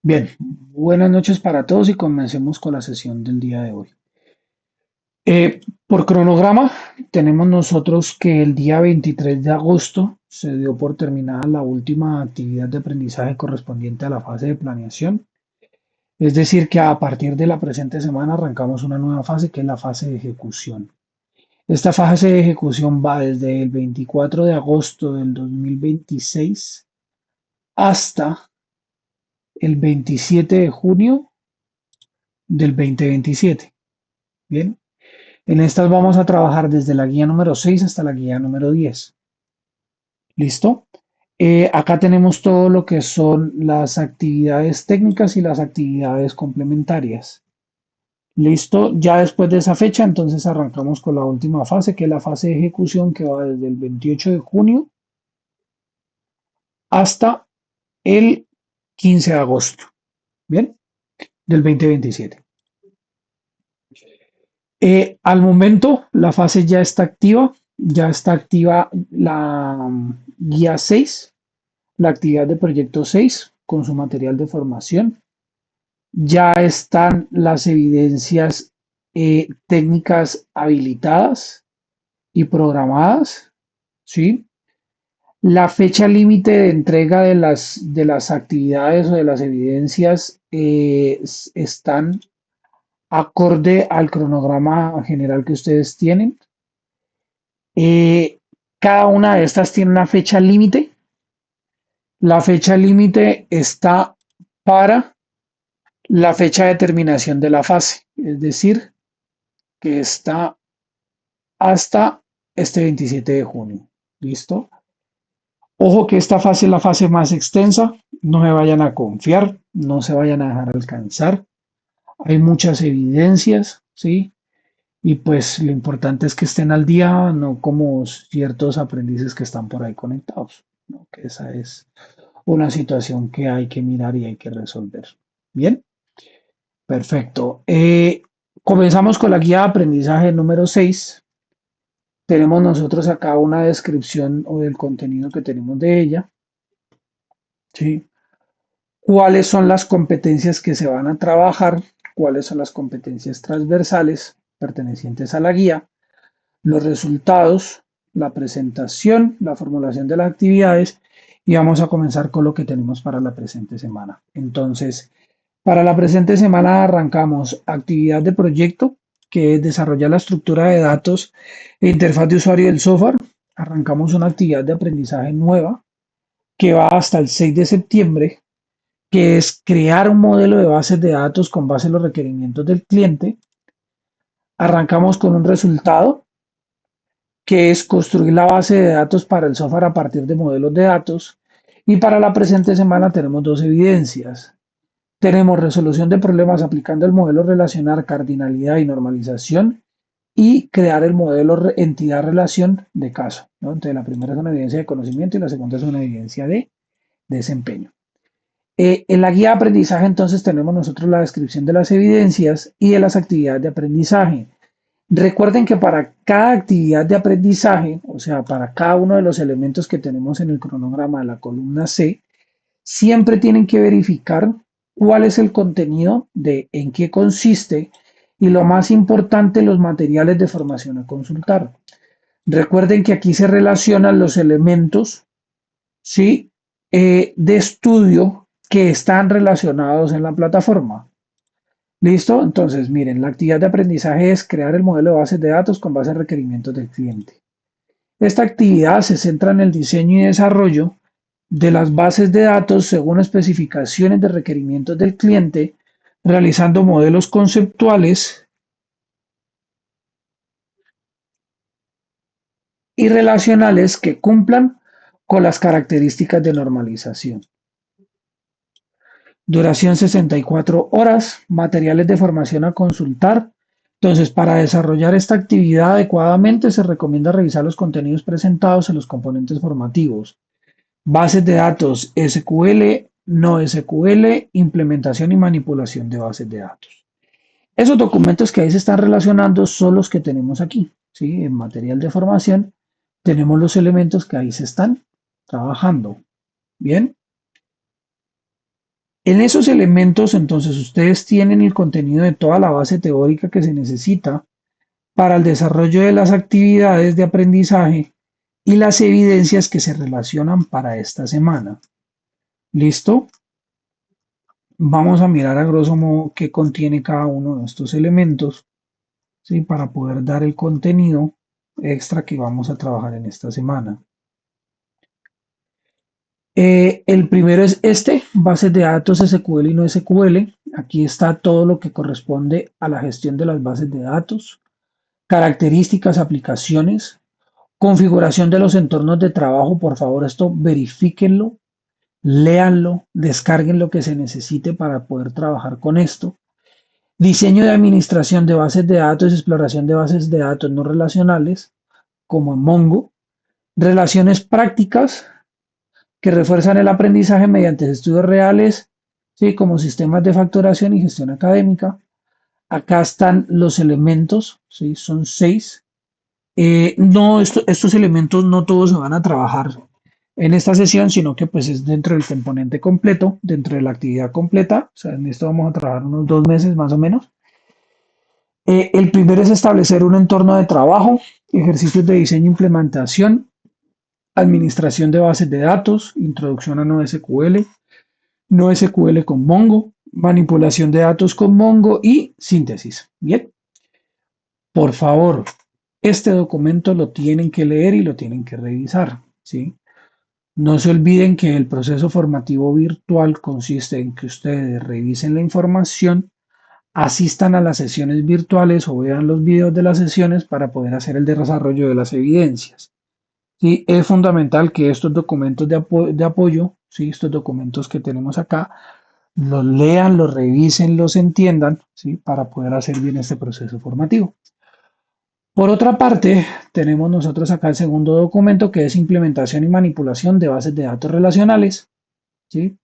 Bien, buenas noches para todos y comencemos con la sesión del día de hoy. Por cronograma, tenemos nosotros que el día 23 de agosto se dio por terminada la última actividad de aprendizaje correspondiente a la fase de planeación. Es decir, que a partir de la presente semana arrancamos una nueva fase que es la fase de ejecución. Esta fase de ejecución va desde el 24 de agosto del 2026 hasta el 27 de junio del 2027. Bien. En estas vamos a trabajar desde la guía número 6 hasta la guía número 10. ¿Listo? Acá tenemos todo lo que son las actividades técnicas y las actividades complementarias. ¿Listo? Ya después de esa fecha, entonces arrancamos con la última fase, que es la fase de ejecución, que va desde el 28 de junio hasta el 15 de agosto. ¿Bien? Del 2027. Al momento, la fase ya está activa la guía 6, la actividad de proyecto 6 con su material de formación. Ya están las evidencias técnicas habilitadas y programadas, ¿sí? La fecha límite de entrega de las actividades o de las evidencias están acorde al cronograma general que ustedes tienen. Eh, Cada una de estas tiene una fecha límite. La fecha límite está para la fecha de terminación de la fase, es decir, que está hasta este 27 de junio. ¿Listo? Ojo que esta fase es la fase más extensa, no se vayan a confiar, no se vayan a dejar alcanzar. Hay muchas evidencias, ¿sí? Y pues lo importante es que estén al día, no como ciertos aprendices que están por ahí conectados, ¿no? Que esa es una situación que hay que mirar y hay que resolver. Bien, perfecto. Comenzamos con la guía de aprendizaje número 6. Tenemos nosotros acá una descripción o del contenido que tenemos de ella, ¿sí? ¿Cuáles son las competencias que se van a trabajar? ¿Cuáles son las competencias transversales pertenecientes a la guía? Los resultados, la presentación, la formulación de las actividades y vamos a comenzar con lo que tenemos para la presente semana. Entonces, para la presente semana arrancamos actividad de proyecto, que es desarrollar la estructura de datos e interfaz de usuario del software. Arrancamos una actividad de aprendizaje nueva que va hasta el 6 de septiembre, que es crear un modelo de bases de datos con base en los requerimientos del cliente. Arrancamos con un resultado que es construir la base de datos para el software a partir de modelos de datos. Y para la presente semana tenemos dos evidencias. Tenemos resolución de problemas aplicando el modelo relacional, cardinalidad y normalización y crear el modelo entidad-relación de caso, ¿no? Entonces la primera es una evidencia de conocimiento y la segunda es una evidencia de desempeño. En la guía de aprendizaje entonces tenemos nosotros la descripción de las evidencias y de las actividades de aprendizaje. Recuerden que para cada actividad de aprendizaje, o sea, para cada uno de los elementos que tenemos en el cronograma de la columna C, siempre tienen que verificar cuál es el contenido, de en qué consiste y lo más importante, los materiales de formación a consultar. Recuerden que aquí se relacionan los elementos, ¿sí? De estudio que están relacionados en la plataforma. ¿Listo? Entonces, miren, la actividad de aprendizaje es crear el modelo de bases de datos con base en requerimientos del cliente. Esta actividad se centra en el diseño y desarrollo de las bases de datos según especificaciones de requerimientos del cliente, realizando modelos conceptuales y relacionales que cumplan con las características de normalización. Duración 64 horas, materiales de formación a consultar. Entonces, para desarrollar esta actividad adecuadamente, se recomienda revisar los contenidos presentados en los componentes formativos. Bases de datos SQL, no SQL, implementación y manipulación de bases de datos. Esos documentos que ahí se están relacionando son los que tenemos aquí, ¿sí? En material de formación tenemos los elementos que ahí se están trabajando. Bien. En esos elementos, entonces, ustedes tienen el contenido de toda la base teórica que se necesita para el desarrollo de las actividades de aprendizaje y las evidencias que se relacionan para esta semana. ¿Listo? Vamos a mirar a grosso modo qué contiene cada uno de estos elementos, ¿sí? Para poder dar el contenido extra que vamos a trabajar en esta semana. El primero es este, bases de datos SQL y no SQL. Aquí está todo lo que corresponde a la gestión de las bases de datos, características, aplicaciones, configuración de los entornos de trabajo. Por favor, esto verifíquenlo, léanlo, descarguen lo que se necesite para poder trabajar con esto. Diseño de administración de bases de datos y exploración de bases de datos no relacionales, como en Mongo. Relaciones prácticas que refuerzan el aprendizaje mediante estudios reales, ¿sí? Como sistemas de facturación y gestión académica. Acá están los elementos, ¿sí? Son 6. No, estos elementos no todos se van a trabajar en esta sesión, sino que pues es dentro del componente completo, dentro de la actividad completa. O sea, en esto vamos a trabajar unos 2 meses más o menos. El primero es establecer un entorno de trabajo, ejercicios de diseño e implementación, administración de bases de datos, introducción a NoSQL, NoSQL con Mongo, manipulación de datos con Mongo y síntesis. Bien, por favor, este documento lo tienen que leer y lo tienen que revisar, ¿sí? No se olviden que el proceso formativo virtual consiste en que ustedes revisen la información, asistan a las sesiones virtuales o vean los videos de las sesiones para poder hacer el desarrollo de las evidencias. ¿Sí? Es fundamental que estos documentos de apoyo, ¿sí? Estos documentos que tenemos acá, los lean, los revisen, los entiendan, ¿sí? Para poder hacer bien este proceso formativo. Por otra parte, tenemos nosotros acá el segundo documento que es implementación y manipulación de bases de datos relacionales, ¿sí?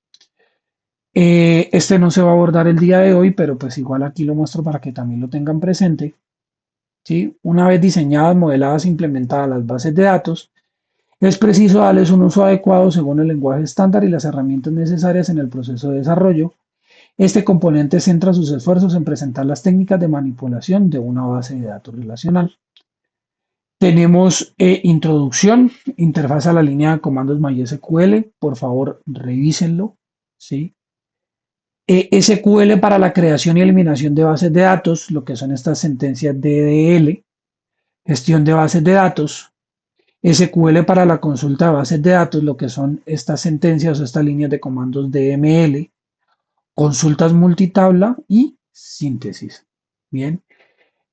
Este no se va a abordar el día de hoy, pero pues igual aquí lo muestro para que también lo tengan presente, ¿sí? Una vez diseñadas, modeladas e implementadas las bases de datos, es preciso darles un uso adecuado según el lenguaje estándar y las herramientas necesarias en el proceso de desarrollo. Este componente centra sus esfuerzos en presentar las técnicas de manipulación de una base de datos relacional. Tenemos introducción, interfaz a la línea de comandos MySQL. Por favor, revísenlo, ¿sí? SQL para la creación y eliminación de bases de datos, lo que son estas sentencias DDL, gestión de bases de datos. SQL para la consulta de bases de datos, lo que son estas sentencias o estas líneas de comandos DML, consultas multitabla y síntesis. Bien,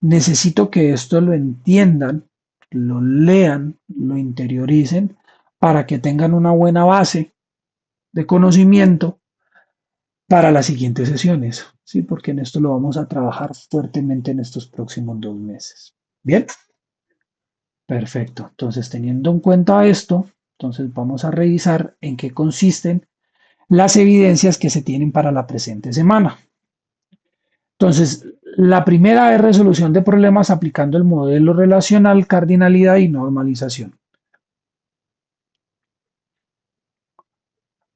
necesito que esto lo entiendan, lo lean, lo interioricen para que tengan una buena base de conocimiento para las siguientes sesiones, ¿sí? Porque en esto lo vamos a trabajar fuertemente en estos próximos 2 meses. Bien, perfecto. Entonces, teniendo en cuenta esto, entonces vamos a revisar en qué consisten las evidencias que se tienen para la presente semana. Entonces, la primera es resolución de problemas aplicando el modelo relacional, cardinalidad y normalización.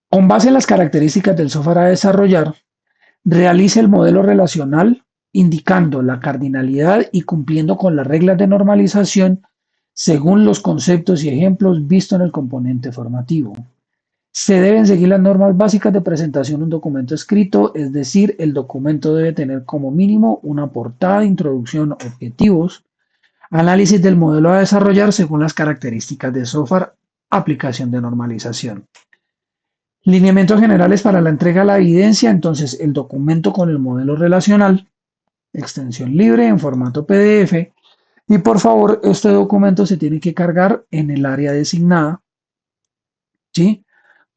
Con base en las características del software a desarrollar, realice el modelo relacional indicando la cardinalidad y cumpliendo con las reglas de normalización según los conceptos y ejemplos vistos en el componente formativo. Se deben seguir las normas básicas de presentación de un documento escrito, es decir, el documento debe tener como mínimo una portada, introducción, objetivos, análisis del modelo a desarrollar según las características de software, aplicación de normalización. Lineamientos generales para la entrega de la evidencia, entonces el documento con el modelo relacional, extensión libre en formato PDF, y por favor este documento se tiene que cargar en el área designada, ¿sí?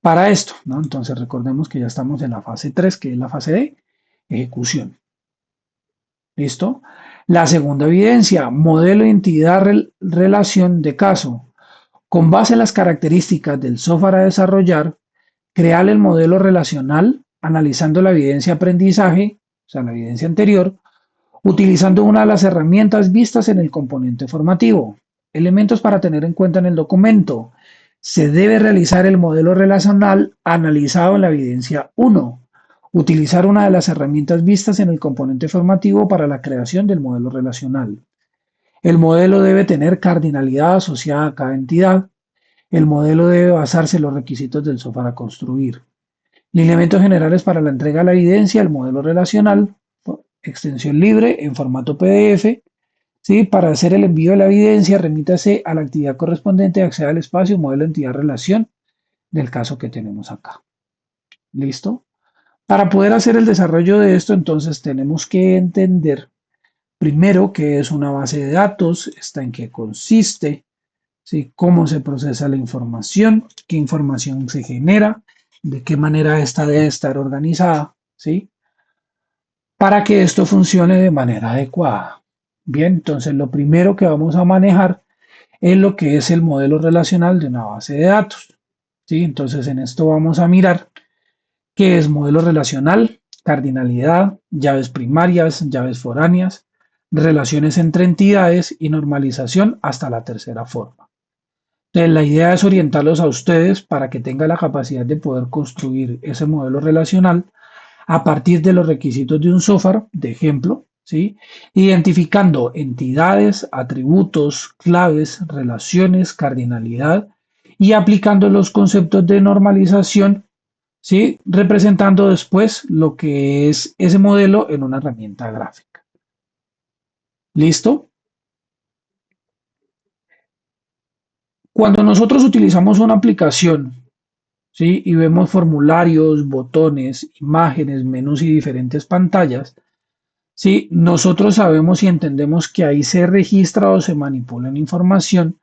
Para esto, ¿no? Entonces recordemos que ya estamos en la fase 3, que es la fase de ejecución. ¿Listo? La segunda evidencia, modelo, entidad, relación de caso. Con base en las características del software a desarrollar, crear el modelo relacional analizando la evidencia de aprendizaje, o sea, la evidencia anterior, utilizando una de las herramientas vistas en el componente formativo. Elementos para tener en cuenta en el documento. Se debe realizar el modelo relacional analizado en la evidencia 1, Utilizar una de las herramientas vistas en el componente formativo para la creación del modelo relacional. El modelo debe tener cardinalidad asociada a cada entidad. El modelo debe basarse en los requisitos del software a construir. Lineamientos generales para la entrega de la evidencia, el modelo relacional, extensión libre en formato PDF. ¿Sí? Para hacer el envío de la evidencia, remítase a la actividad correspondiente, acceda al espacio, modelo, entidad, relación del caso que tenemos acá. ¿Listo? Para poder hacer el desarrollo de esto, entonces tenemos que entender primero qué es una base de datos, está en qué consiste, ¿sí? Cómo se procesa la información, qué información se genera, de qué manera esta debe estar organizada, ¿sí? Para que esto funcione de manera adecuada. Bien, entonces lo primero que vamos a manejar es lo que es el modelo relacional de una base de datos, ¿sí? Entonces en esto vamos a mirar qué es modelo relacional, cardinalidad, llaves primarias, llaves foráneas, relaciones entre entidades y normalización hasta la tercera forma. Entonces, la idea es orientarlos a ustedes para que tengan la capacidad de poder construir ese modelo relacional a partir de los requisitos de un software, de ejemplo, ¿sí? Identificando entidades, atributos, claves, relaciones, cardinalidad y aplicando los conceptos de normalización, ¿sí? Representando después lo que es ese modelo en una herramienta gráfica. ¿Listo? Cuando nosotros utilizamos una aplicación, ¿sí? Y vemos formularios, botones, imágenes, menús y diferentes pantallas, ¿sí? Nosotros sabemos y entendemos que ahí se registra o se manipula una información,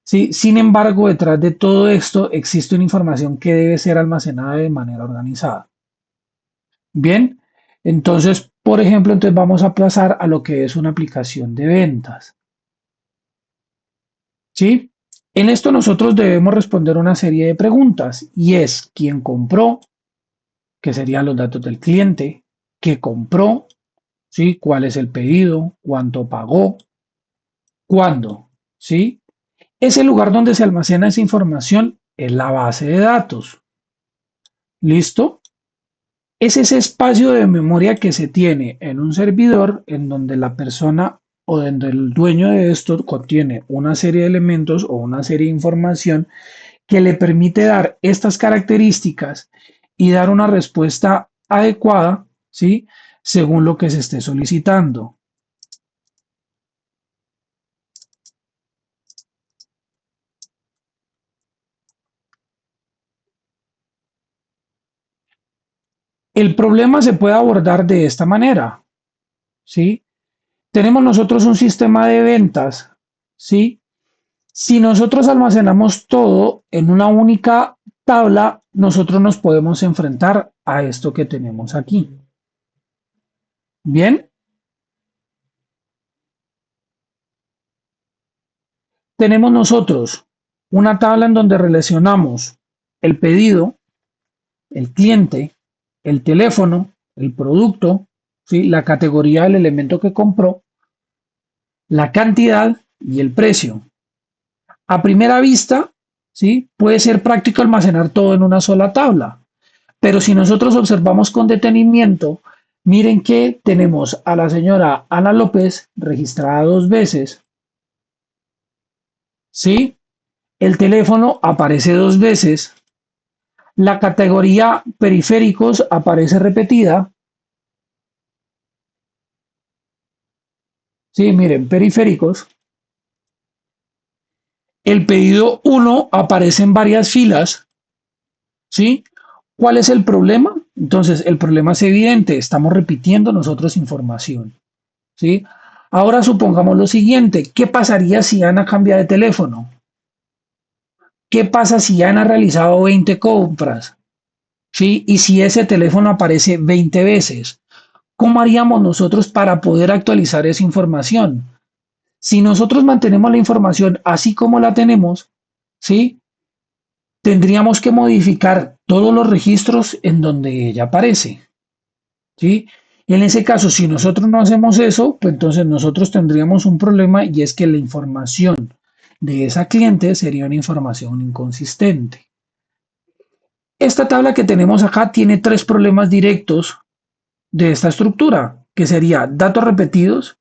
¿sí? Sin embargo, detrás de todo esto existe una información que debe ser almacenada de manera organizada. Bien, entonces, por ejemplo, entonces vamos a pasar a lo que es una aplicación de ventas, ¿sí? En esto nosotros debemos responder una serie de preguntas y es quién compró, que serían los datos del cliente, qué compró, ¿sí? ¿Cuál es el pedido? ¿Cuánto pagó? ¿Cuándo? ¿Sí? Ese lugar donde se almacena esa información es la base de datos. ¿Listo? Es ese espacio de memoria que se tiene en un servidor en donde la persona o donde el dueño de esto contiene una serie de elementos o una serie de información que le permite dar estas características y dar una respuesta adecuada, ¿sí? Según lo que se esté solicitando. El problema se puede abordar de esta manera, ¿sí? Tenemos nosotros un sistema de ventas, ¿sí? Si nosotros almacenamos todo en una única tabla, nosotros nos podemos enfrentar a esto que tenemos aquí. Bien, tenemos nosotros una tabla en donde relacionamos el pedido, el cliente, el teléfono, el producto, ¿sí? La categoría del elemento que compró, la cantidad y el precio. A primera vista, ¿sí? Puede ser práctico almacenar todo en una sola tabla, pero si nosotros observamos con detenimiento, miren que tenemos a la señora Ana López registrada dos veces, ¿sí? El teléfono aparece dos veces, la categoría periféricos aparece repetida, ¿sí? Miren, periféricos. El pedido uno aparece en varias filas, ¿sí? ¿Cuál es el problema? Entonces, el problema es evidente, estamos repitiendo nosotros información, ¿sí? Ahora supongamos lo siguiente, ¿qué pasaría si Ana cambia de teléfono? ¿Qué pasa si Ana ha realizado 20 compras? ¿Sí? Y si ese teléfono aparece 20 veces, ¿cómo haríamos nosotros para poder actualizar esa información? Si nosotros mantenemos la información así como la tenemos, ¿sí? Tendríamos que modificar todos los registros en donde ella aparece, ¿sí? En ese caso, si nosotros no hacemos eso, pues entonces nosotros tendríamos un problema y es que la información de esa cliente sería una información inconsistente. Esta tabla que tenemos acá tiene tres problemas directos de esta estructura, que sería datos repetidos,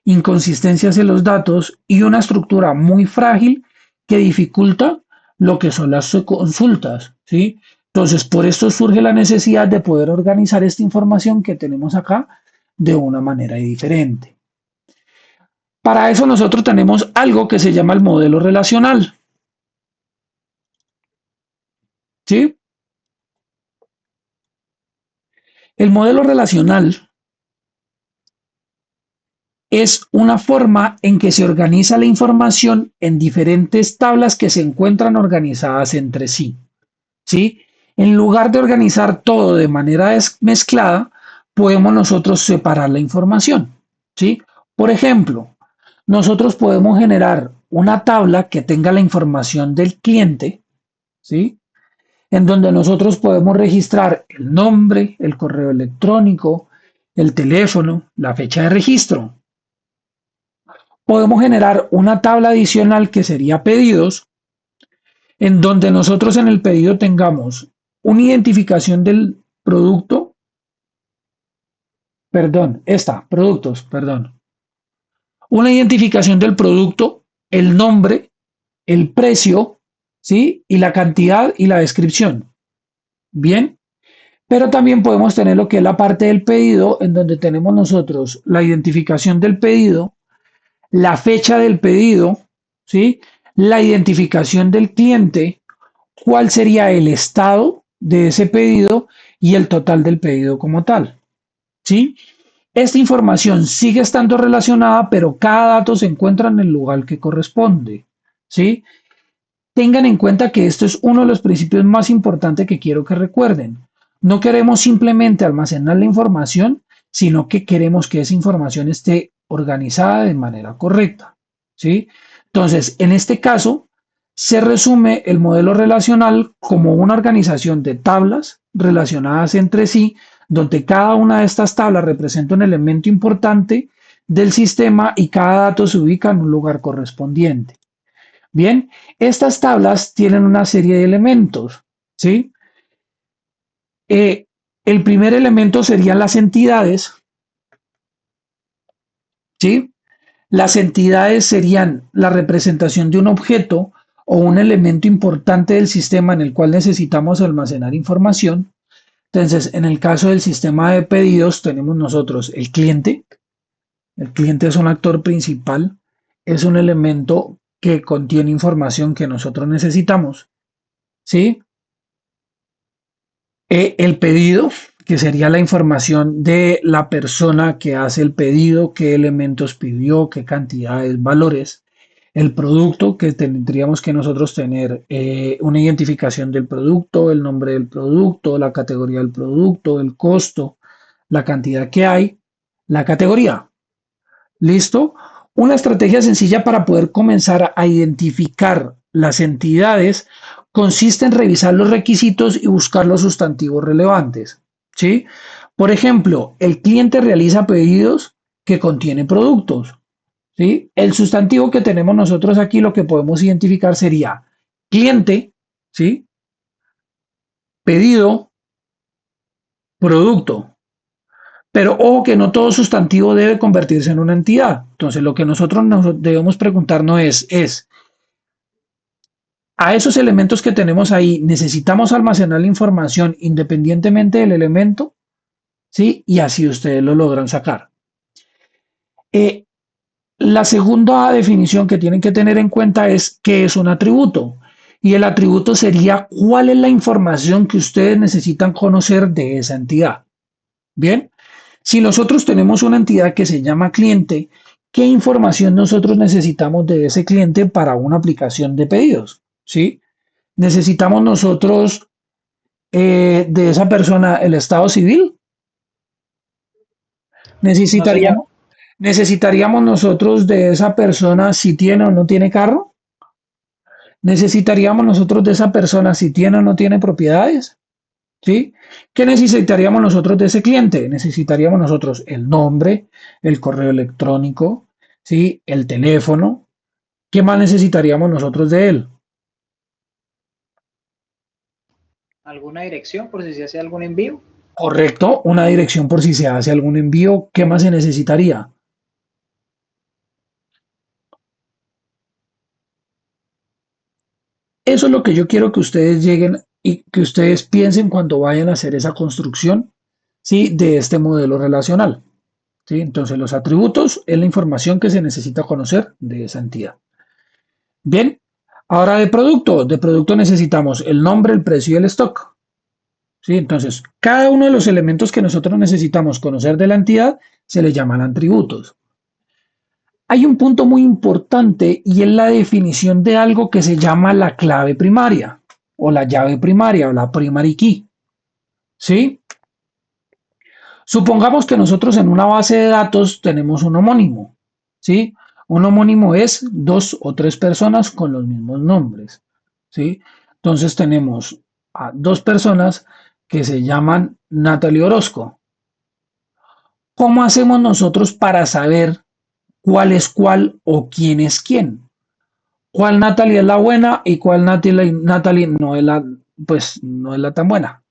inconsistencias en los datos y una estructura muy frágil que dificulta lo que son las consultas, ¿sí? Entonces, por esto surge la necesidad de poder organizar esta información que tenemos acá de una manera diferente. Para eso nosotros tenemos algo que se llama el modelo relacional, ¿sí? El modelo relacional es una forma en que se organiza la información en diferentes tablas que se encuentran organizadas entre sí, ¿sí? En lugar de organizar todo de manera mezclada, podemos nosotros separar la información, ¿sí? Por ejemplo, nosotros podemos generar una tabla que tenga la información del cliente, ¿sí? En donde nosotros podemos registrar el nombre, el correo electrónico, el teléfono, la fecha de registro. Podemos generar una tabla adicional que sería pedidos, en donde nosotros en el pedido tengamos una identificación del producto, perdón, una identificación del producto, el nombre, el precio, ¿sí? Y la cantidad y la descripción. Bien, pero también podemos tener lo que es la parte del pedido, en donde tenemos nosotros la identificación del pedido, la fecha del pedido, ¿sí? La identificación del cliente, cuál sería el estado de ese pedido y el total del pedido como tal, ¿sí? Esta información sigue estando relacionada, pero cada dato se encuentra en el lugar que corresponde, ¿sí? Tengan en cuenta que esto es uno de los principios más importantes que quiero que recuerden. No queremos simplemente almacenar la información, sino que queremos que esa información esté organizada de manera correcta, ¿sí? Entonces, en este caso, se resume el modelo relacional como una organización de tablas relacionadas entre sí, donde cada una de estas tablas representa un elemento importante del sistema y cada dato se ubica en un lugar correspondiente. Bien, estas tablas tienen una serie de elementos, ¿sí? Eh, el primer elemento serían las entidades, ¿sí? Las entidades serían la representación de un objeto o un elemento importante del sistema en el cual necesitamos almacenar información. Entonces, en el caso del sistema de pedidos, tenemos nosotros el cliente. El cliente es un actor principal, es un elemento que contiene información que nosotros necesitamos, ¿sí? El pedido, que sería la información de la persona que hace el pedido, qué elementos pidió, qué cantidades, valores. El producto, que tendríamos que nosotros tener una identificación del producto, el nombre del producto, la categoría del producto, el costo, la cantidad que hay, la categoría. ¿Listo? Una estrategia sencilla para poder comenzar a identificar las entidades consiste en revisar los requisitos y buscar los sustantivos relevantes. ¿Sí? Por ejemplo, el cliente realiza pedidos que contienen productos. ¿Sí? El sustantivo que tenemos nosotros aquí, lo que podemos identificar sería cliente, ¿sí? Pedido, producto. Pero ojo que no todo sustantivo debe convertirse en una entidad. Entonces, lo que nosotros nos debemos preguntarnos es, a esos elementos que tenemos ahí, ¿necesitamos almacenar la información independientemente del elemento? ¿Sí? Y así ustedes lo logran sacar. Eh, la segunda definición que tienen que tener en cuenta es qué es un atributo. Y el atributo sería cuál es la información que ustedes necesitan conocer de esa entidad. Bien, si nosotros tenemos una entidad que se llama cliente, ¿qué información nosotros necesitamos de ese cliente para una aplicación de pedidos? ¿Sí? Necesitamos nosotros de esa persona el estado civil. No, señor. Necesitaríamos, necesitaríamos nosotros de esa persona si tiene o no tiene carro. Necesitaríamos nosotros de esa persona si tiene o no tiene propiedades. ¿Sí? ¿Qué necesitaríamos nosotros de ese cliente? Necesitaríamos nosotros el nombre, el correo electrónico, ¿sí? El teléfono. ¿Qué más necesitaríamos nosotros de él? ¿Alguna dirección por si se hace algún envío? Correcto, una dirección por si se hace algún envío. ¿Qué más se necesitaría? Eso es lo que yo quiero que ustedes lleguen y que ustedes piensen cuando vayan a hacer esa construcción, ¿sí? De este modelo relacional. ¿Sí? Entonces, los atributos es la información que se necesita conocer de esa entidad. Bien, ahora de producto necesitamos el nombre, el precio y el stock. ¿Sí? Entonces, cada uno de los elementos que nosotros necesitamos conocer de la entidad se le llaman atributos. Hay un punto muy importante y es la definición de algo que se llama la clave primaria o la llave primaria o la primary key. ¿Sí? Supongamos que nosotros en una base de datos tenemos un homónimo. ¿Sí? Un homónimo es dos o tres personas con los mismos nombres. ¿Sí? Entonces tenemos a dos personas que se llaman Natalie Orozco. ¿Cómo hacemos nosotros para saber cuál es cuál o quién es quién? ¿Cuál Natalie es la buena y cuál Natalie no es la, pues, no es la tan buena?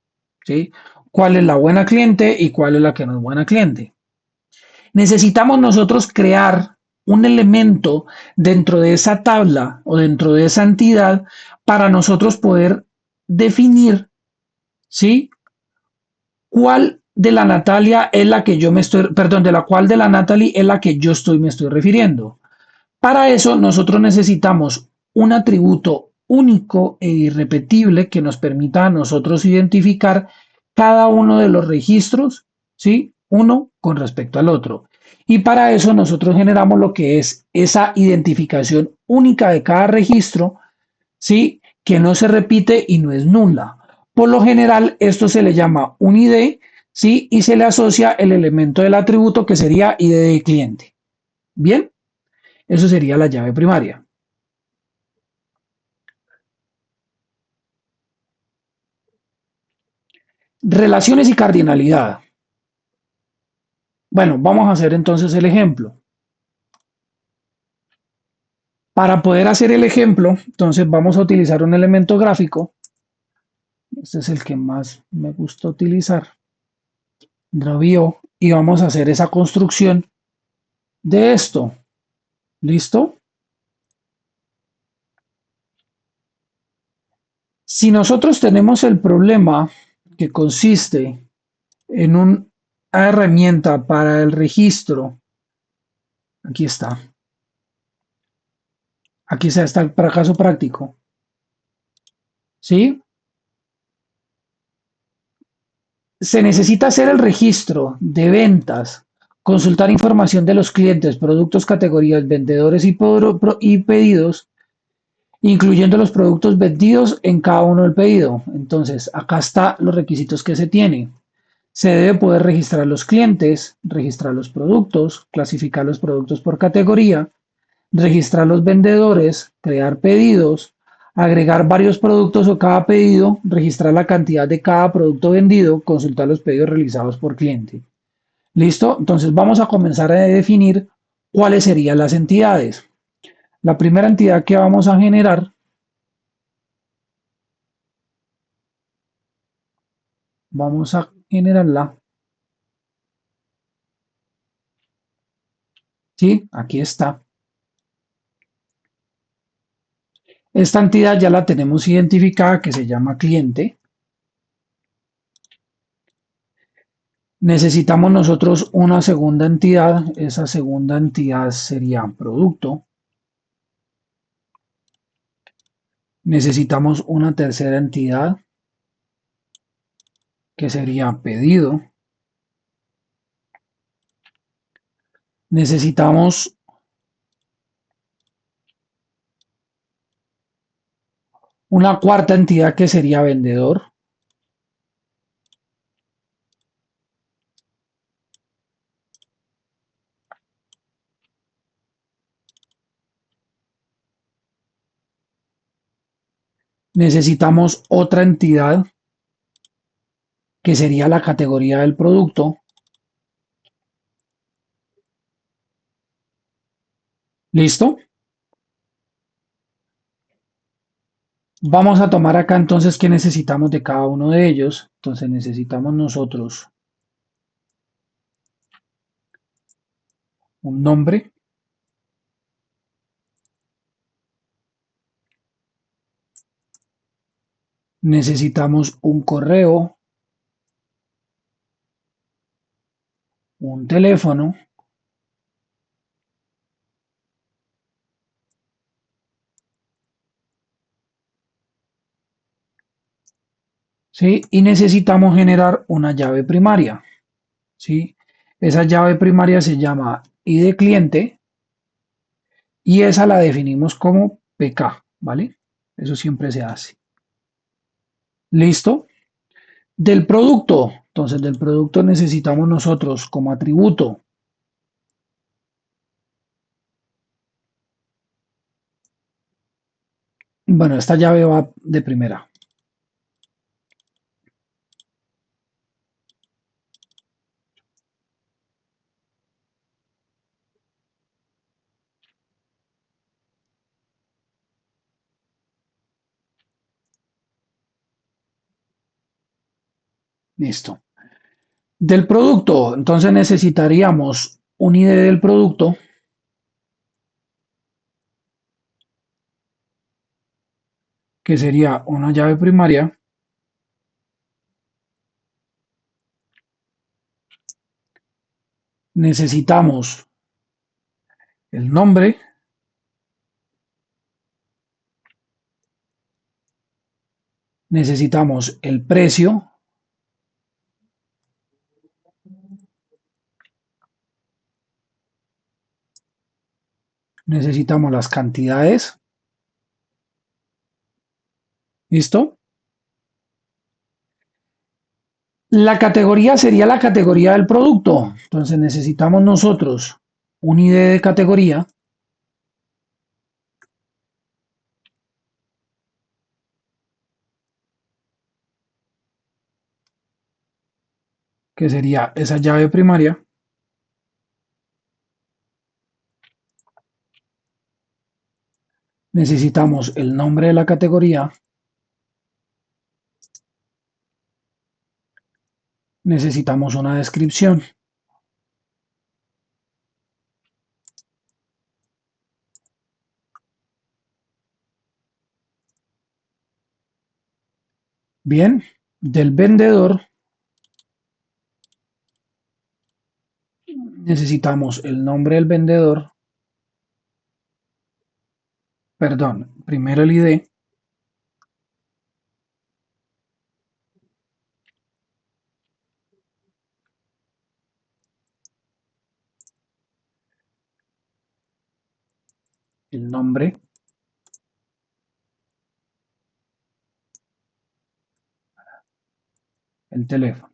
¿Sí? ¿Cuál es la buena cliente y cuál es la que no es buena cliente? Necesitamos nosotros crear un elemento dentro de esa tabla o dentro de esa entidad para nosotros poder definir, ¿sí? ¿Cuál de la Natalia es la que yo me estoy, perdón, de la cual de la Natalie es la que me estoy refiriendo? Para eso nosotros necesitamos un atributo único e irrepetible que nos permita a nosotros identificar cada uno de los registros, ¿sí? Uno con respecto al otro. Y para eso nosotros generamos lo que es esa identificación única de cada registro, ¿sí? Que no se repite y no es nula. Por lo general, esto se le llama un ID, ¿sí? Y se le asocia el elemento del atributo que sería ID de cliente. Bien, eso sería la llave primaria. Relaciones y cardinalidad. Bueno, vamos a hacer entonces el ejemplo. Para poder hacer el ejemplo, entonces vamos a utilizar un elemento gráfico. Este es el que más me gusta utilizar. Drawio. Y vamos a hacer esa construcción de esto. ¿Listo? Si nosotros tenemos el problema que consiste en una herramienta para el registro, aquí está. Aquí está para caso práctico. ¿Sí? Se necesita hacer el registro de ventas, consultar información de los clientes, productos, categorías, vendedores y pedidos, incluyendo los productos vendidos en cada uno del pedido. Entonces, acá están los requisitos que se tienen. Se debe poder registrar los clientes, registrar los productos, clasificar los productos por categoría, registrar los vendedores, crear pedidos, agregar varios productos o cada pedido, registrar la cantidad de cada producto vendido, consultar los pedidos realizados por cliente. ¿Listo? Entonces vamos a comenzar a definir cuáles serían las entidades. La primera entidad que vamos a generar, vamos a generarla, ¿sí? Aquí está. Esta entidad ya la tenemos identificada que se llama cliente. Necesitamos nosotros una segunda entidad. Esa segunda entidad sería producto. Necesitamos una tercera entidad que sería pedido. Necesitamos una cuarta entidad que sería vendedor. Necesitamos otra entidad que sería la categoría del producto. ¿Listo? Vamos a tomar acá entonces qué necesitamos de cada uno de ellos. Entonces necesitamos nosotros un nombre, necesitamos un correo, un teléfono, ¿sí? Y necesitamos generar una llave primaria, ¿sí? Esa llave primaria se llama ID cliente y esa la definimos como PK, ¿vale? Eso siempre se hace. ¿Listo? Del producto, entonces del producto necesitamos nosotros como atributo, bueno, esta llave va de primera, listo. Del producto, entonces necesitaríamos un ID del producto, que sería una llave primaria, necesitamos el nombre, necesitamos el precio, necesitamos las cantidades, ¿listo? La categoría sería la categoría del producto, entonces necesitamos nosotros un ID de categoría, que sería esa llave primaria, necesitamos el nombre de la categoría, necesitamos una descripción. Bien, del vendedor necesitamos el nombre del vendedor, perdón, primero el ID, el nombre, el teléfono.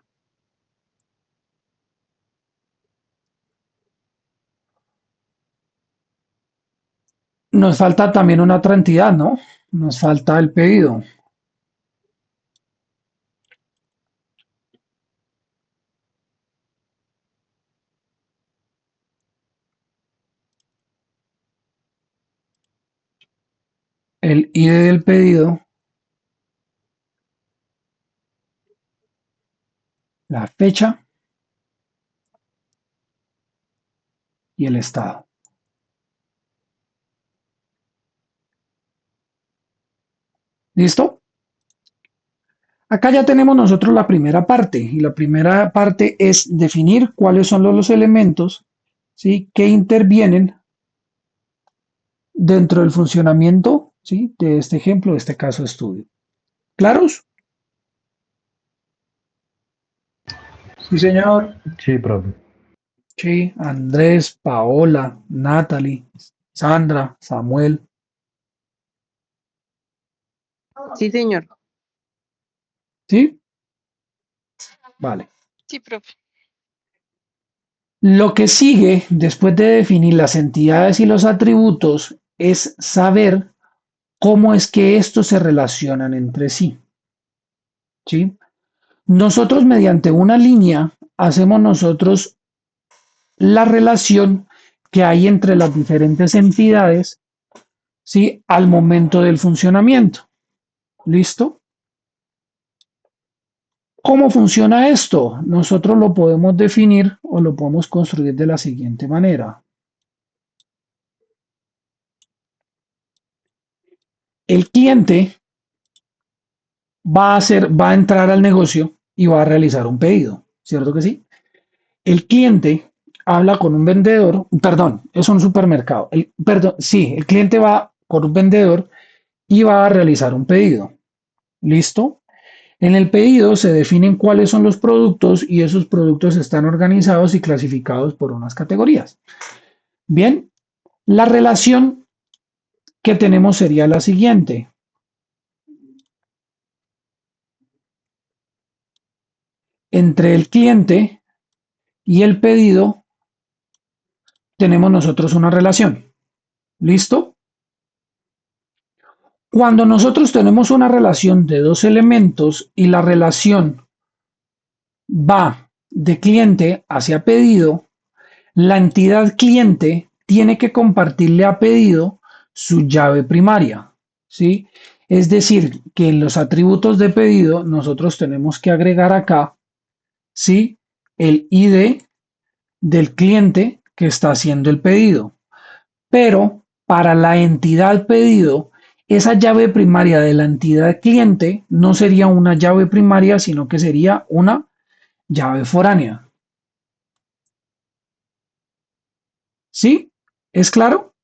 Nos falta también una otra entidad, ¿no? Nos falta el pedido, el ID del pedido, la fecha y el estado. ¿Listo? Acá ya tenemos nosotros la primera parte y la primera parte es definir cuáles son los elementos, ¿sí? Que intervienen dentro del funcionamiento, ¿sí? De este ejemplo, de este caso de estudio. ¿Claros? Sí, señor. Sí, profe. Sí, Andrés, Paola, Natalie, Sandra, Samuel, Sí, señor. ¿sí? Vale. Sí, profe. Lo que sigue después de definir las entidades y los atributos es saber cómo es que estos se relacionan entre sí, ¿sí? Nosotros mediante una línea hacemos nosotros la relación que hay entre las diferentes entidades, ¿sí? Al momento del funcionamiento. ¿Listo? ¿Cómo funciona esto? Nosotros lo podemos definir o lo podemos construir de la siguiente manera. El cliente va a entrar al negocio y va a realizar un pedido, ¿cierto que sí? El cliente habla con un vendedor, perdón, es un supermercado. Perdón, sí, el cliente va con un vendedor y va a realizar un pedido. ¿Listo? En el pedido se definen cuáles son los productos y esos productos están organizados y clasificados por unas categorías. Bien, la relación que tenemos sería la siguiente. Entre el cliente y el pedido tenemos nosotros una relación. ¿Listo? Cuando nosotros tenemos una relación de dos elementos y la relación va de cliente hacia pedido, la entidad cliente tiene que compartirle a pedido su llave primaria, ¿sí? Es decir, que en los atributos de pedido nosotros tenemos que agregar acá, ¿sí? El ID del cliente que está haciendo el pedido. Pero para la entidad pedido, esa llave primaria de la entidad cliente no sería una llave primaria, sino que sería una llave foránea. ¿Sí? ¿Es claro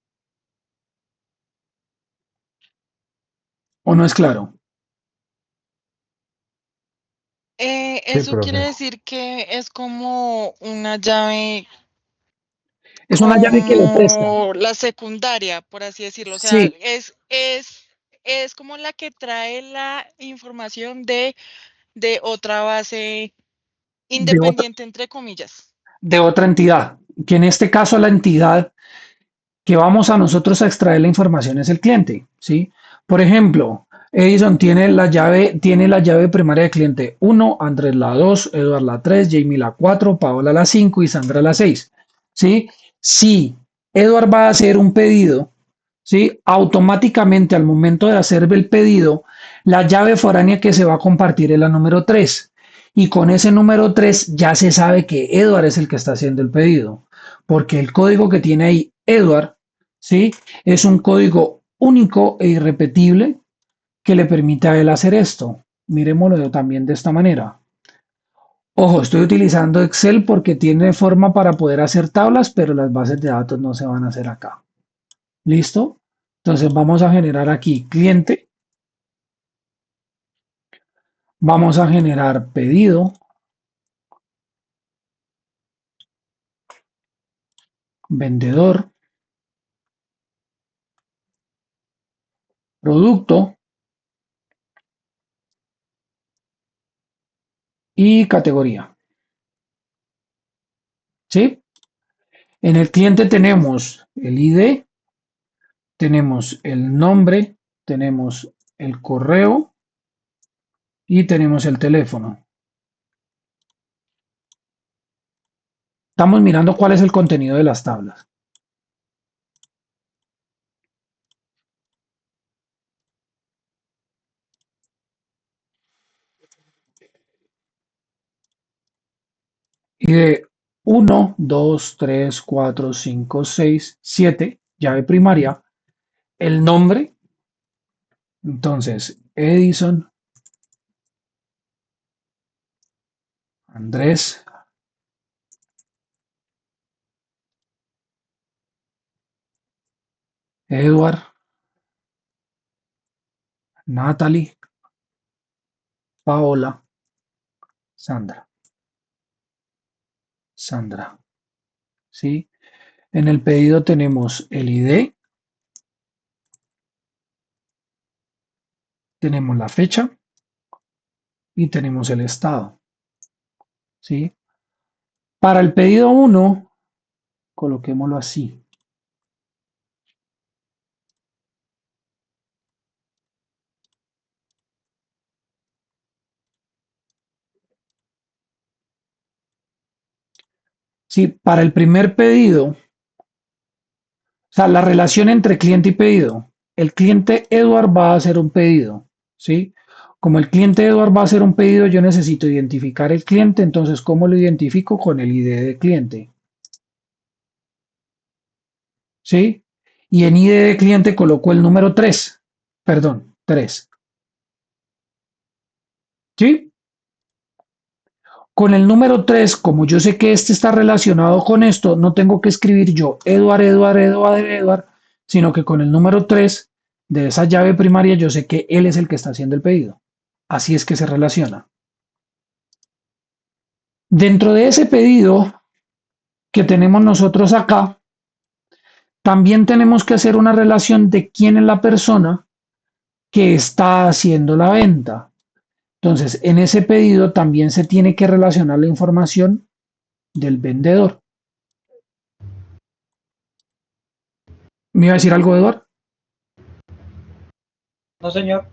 o no es claro? Sí, Eso quiere profe. decir que es como una llave, Es una llave que le presta. como la secundaria, por así decirlo. O sea, Sí, es como la que trae la información de otra base de otra, independiente, entre comillas. de otra entidad, que en este caso la entidad que vamos a nosotros a extraer la información es el cliente, ¿sí? Por ejemplo, Edison tiene la llave primaria de cliente uno, Andrés la 2, Eduard la 3, Jamie la 4, Paola la 5 y Sandra la 6, ¿sí? Si Eduard va a hacer un pedido, ¿sí? Automáticamente al momento de hacer el pedido, la llave foránea que se va a compartir es la número 3. Y con ese número 3 ya se sabe que Eduard es el que está haciendo el pedido, porque el código que tiene ahí Edward, ¿sí? Es un código único e irrepetible que le permite a él hacer esto. Miremoslo también de esta manera. Ojo, estoy utilizando Excel porque tiene forma para poder hacer tablas, pero las bases de datos no se van a hacer acá. ¿Listo? Entonces vamos a generar aquí cliente, vamos a generar pedido, vendedor, producto y categoría. ¿Sí? En el cliente tenemos el ID, tenemos el nombre, tenemos el correo y tenemos el teléfono. Estamos mirando cuál es el contenido de las tablas. Y de 1, 2, 3, 4, 5, 6, 7, llave primaria, el nombre. Entonces, Edison, Andrés, Edward, Natalie, Paola, Sandra. Sandra, ¿sí? En el pedido tenemos el ID, tenemos la fecha y tenemos el estado, ¿sí? Para el pedido uno, coloquémoslo así. Sí, para el primer pedido, o sea, la relación entre cliente y pedido. El cliente Edward va a hacer un pedido, ¿sí? Como el cliente Eduard va a hacer un pedido, yo necesito identificar el cliente, entonces, ¿cómo lo identifico? Con el ID de cliente, ¿sí? Y en ID de cliente coloco el número 3, perdón, 3, ¿sí? Con el número 3, como yo sé que este está relacionado con esto, no tengo que escribir yo Eduard, sino que con el número 3 de esa llave primaria yo sé que él es el que está haciendo el pedido. Así es que se relaciona. Dentro de ese pedido que tenemos nosotros acá, también tenemos que hacer una relación de quién es la persona que está haciendo la venta. Entonces, en ese pedido también se tiene que relacionar la información del vendedor. ¿Me iba a decir algo, Eduard? No, señor.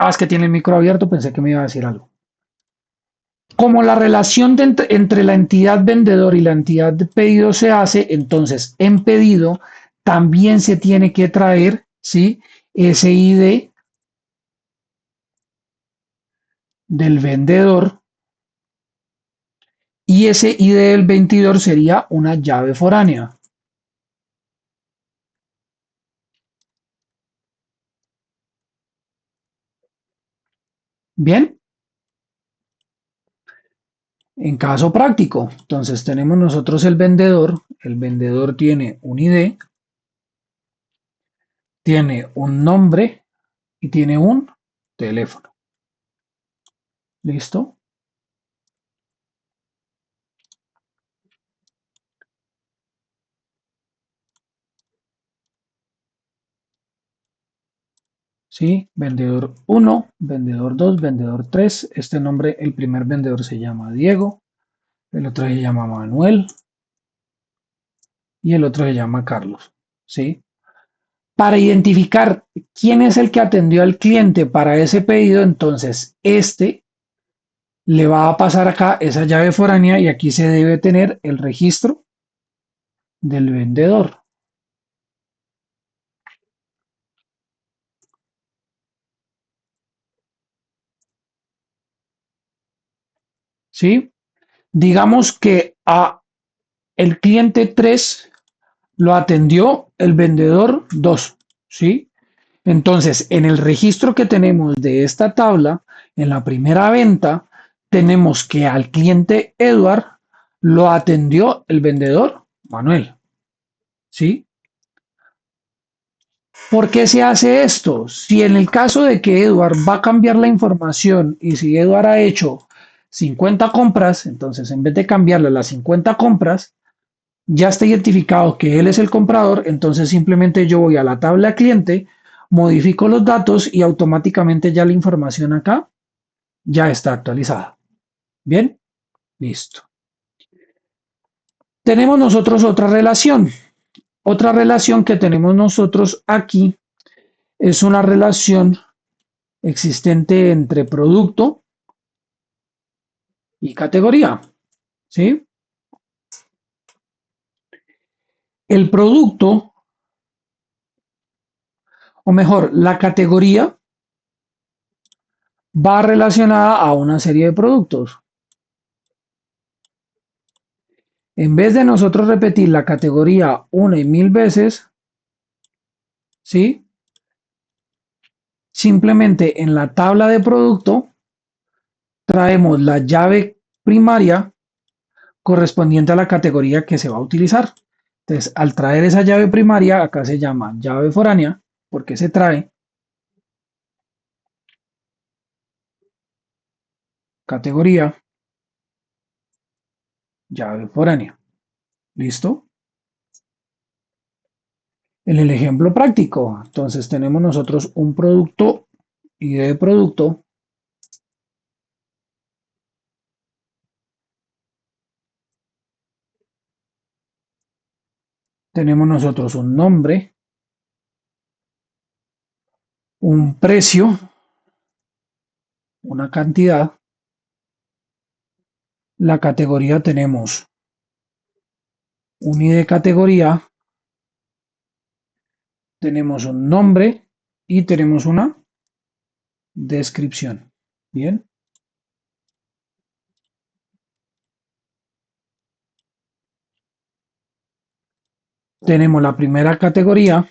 Ah, es que tiene el micro abierto, pensé que me iba a decir algo. Como la relación entre la entidad vendedor y la entidad de pedido se hace, entonces en pedido también se tiene que traer, ¿sí? Ese ID del vendedor y ese ID del vendedor sería una llave foránea. Bien, en caso práctico, entonces tenemos nosotros el vendedor tiene un ID, tiene un nombre y tiene un teléfono. ¿Listo? ¿Sí? Vendedor uno, vendedor 2, vendedor 3. Este nombre, el primer vendedor se llama Diego, el otro se llama Manuel y el otro se llama Carlos. ¿Sí? Para identificar quién es el que atendió al cliente para ese pedido, entonces este le va a pasar acá esa llave foránea y aquí se debe tener el registro del vendedor. ¿Sí? Digamos que a el cliente 3 lo atendió el vendedor 2. ¿Sí? Entonces, en el registro que tenemos de esta tabla, en la primera venta, tenemos que al cliente Edward lo atendió el vendedor Manuel. ¿Sí? ¿Por qué se hace esto? Si en el caso de que Edward va a cambiar la información y si Edward ha hecho 50 compras, entonces en vez de cambiarle las 50 compras, ya está identificado que él es el comprador, entonces simplemente yo voy a la tabla cliente, modifico los datos y automáticamente ya la información acá ya está actualizada. Bien, listo. Tenemos nosotros otra relación que tenemos nosotros aquí es una relación existente entre producto y categoría, ¿sí? El producto, o mejor, la categoría va relacionada a una serie de productos. En vez de nosotros repetir la categoría una y mil veces, ¿sí? Simplemente en la tabla de producto traemos la llave primaria correspondiente a la categoría que se va a utilizar. Entonces, al traer esa llave primaria, acá se llama llave foránea, porque se trae categoría, llave foránea. ¿Listo? En el ejemplo práctico, entonces tenemos nosotros un producto, ID de producto, tenemos nosotros un nombre, un precio, una cantidad, la categoría tenemos un ID de categoría, tenemos un nombre y tenemos una descripción. Bien. Tenemos la primera categoría,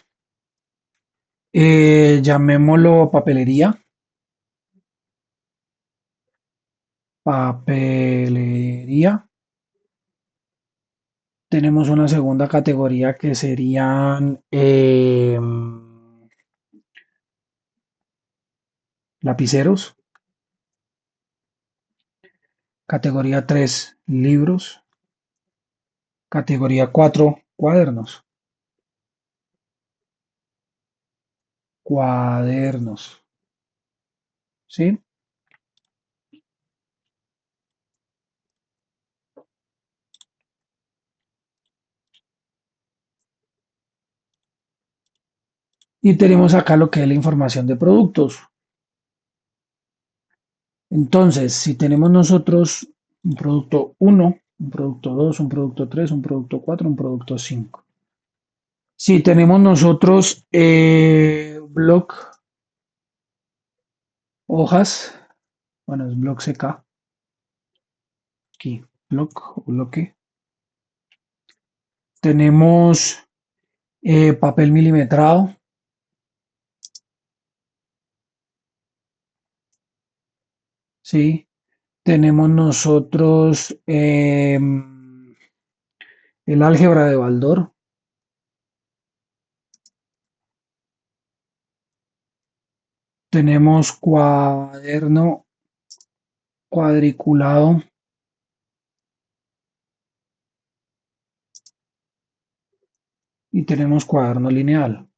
llamémoslo papelería. Papelería. Tenemos una segunda categoría que serían lapiceros. Categoría 3 libros. Categoría 4 cuadernos. Cuadernos. ¿Sí? Y tenemos acá lo que es la información de productos. Entonces, si tenemos nosotros un producto 1, un producto 2, un producto 3, un producto 4, un producto 5. Si tenemos nosotros bloc, hojas, bueno, es bloc CK, aquí, bloc o bloque. Tenemos papel milimetrado, ¿sí? Tenemos nosotros el álgebra de Baldor. Tenemos cuaderno cuadriculado. Y tenemos cuaderno lineal.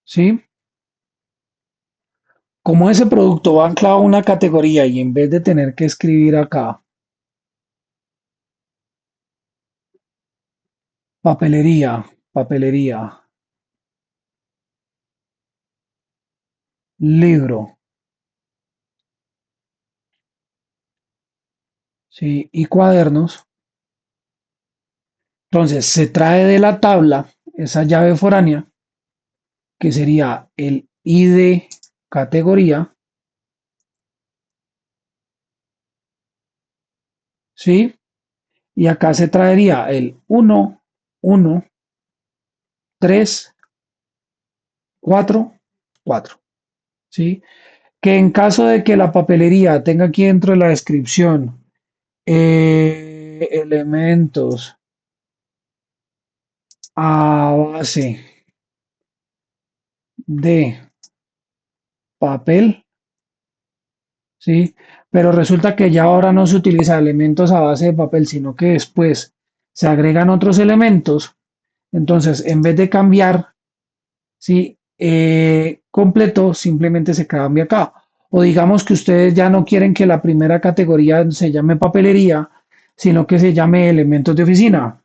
¿Sí? Como ese producto va anclado a una categoría y en vez de tener que escribir acá, papelería, papelería, libro, ¿sí? Y cuadernos, entonces se trae de la tabla esa llave foránea, que sería el ID categoría, ¿sí? Y acá se traería el 1, 1, 3, 4, 4, ¿sí? Que en caso de que la papelería tenga aquí dentro de la descripción elementos a base de papel, ¿sí? Pero resulta que ya ahora no se utiliza elementos a base de papel, sino que después se agregan otros elementos. Entonces, en vez de cambiar, ¿sí? Completo, simplemente se cambia acá. O digamos que ustedes ya no quieren que la primera categoría se llame papelería, sino que se llame elementos de oficina.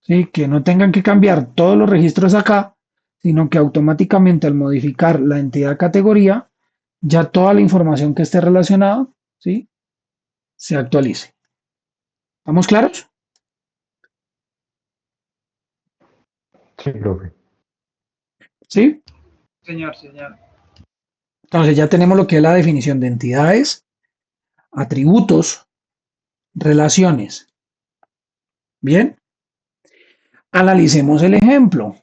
¿Sí? Que no tengan que cambiar todos los registros acá, sino que automáticamente al modificar la entidad categoría, ya toda la información que esté relacionada, ¿sí? Se actualice. ¿Estamos claros? Sí, profe. ¿Sí? Señor, señor. Entonces ya tenemos lo que es la definición de entidades, atributos, relaciones. Bien, analicemos el ejemplo.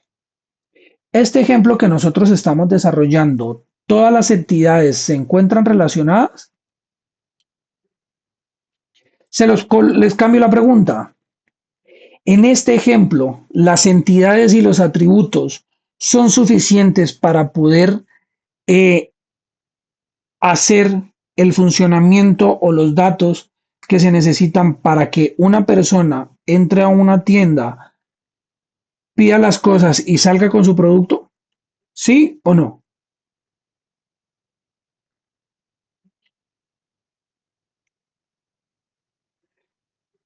Este ejemplo que nosotros estamos desarrollando, ¿todas las entidades se encuentran relacionadas? Les cambio la pregunta. En este ejemplo, las entidades y los atributos son suficientes para poder eh, hacer el funcionamiento o los datos que se necesitan para que una persona entre a una tienda, pida las cosas y salga con su producto. ¿Sí o no?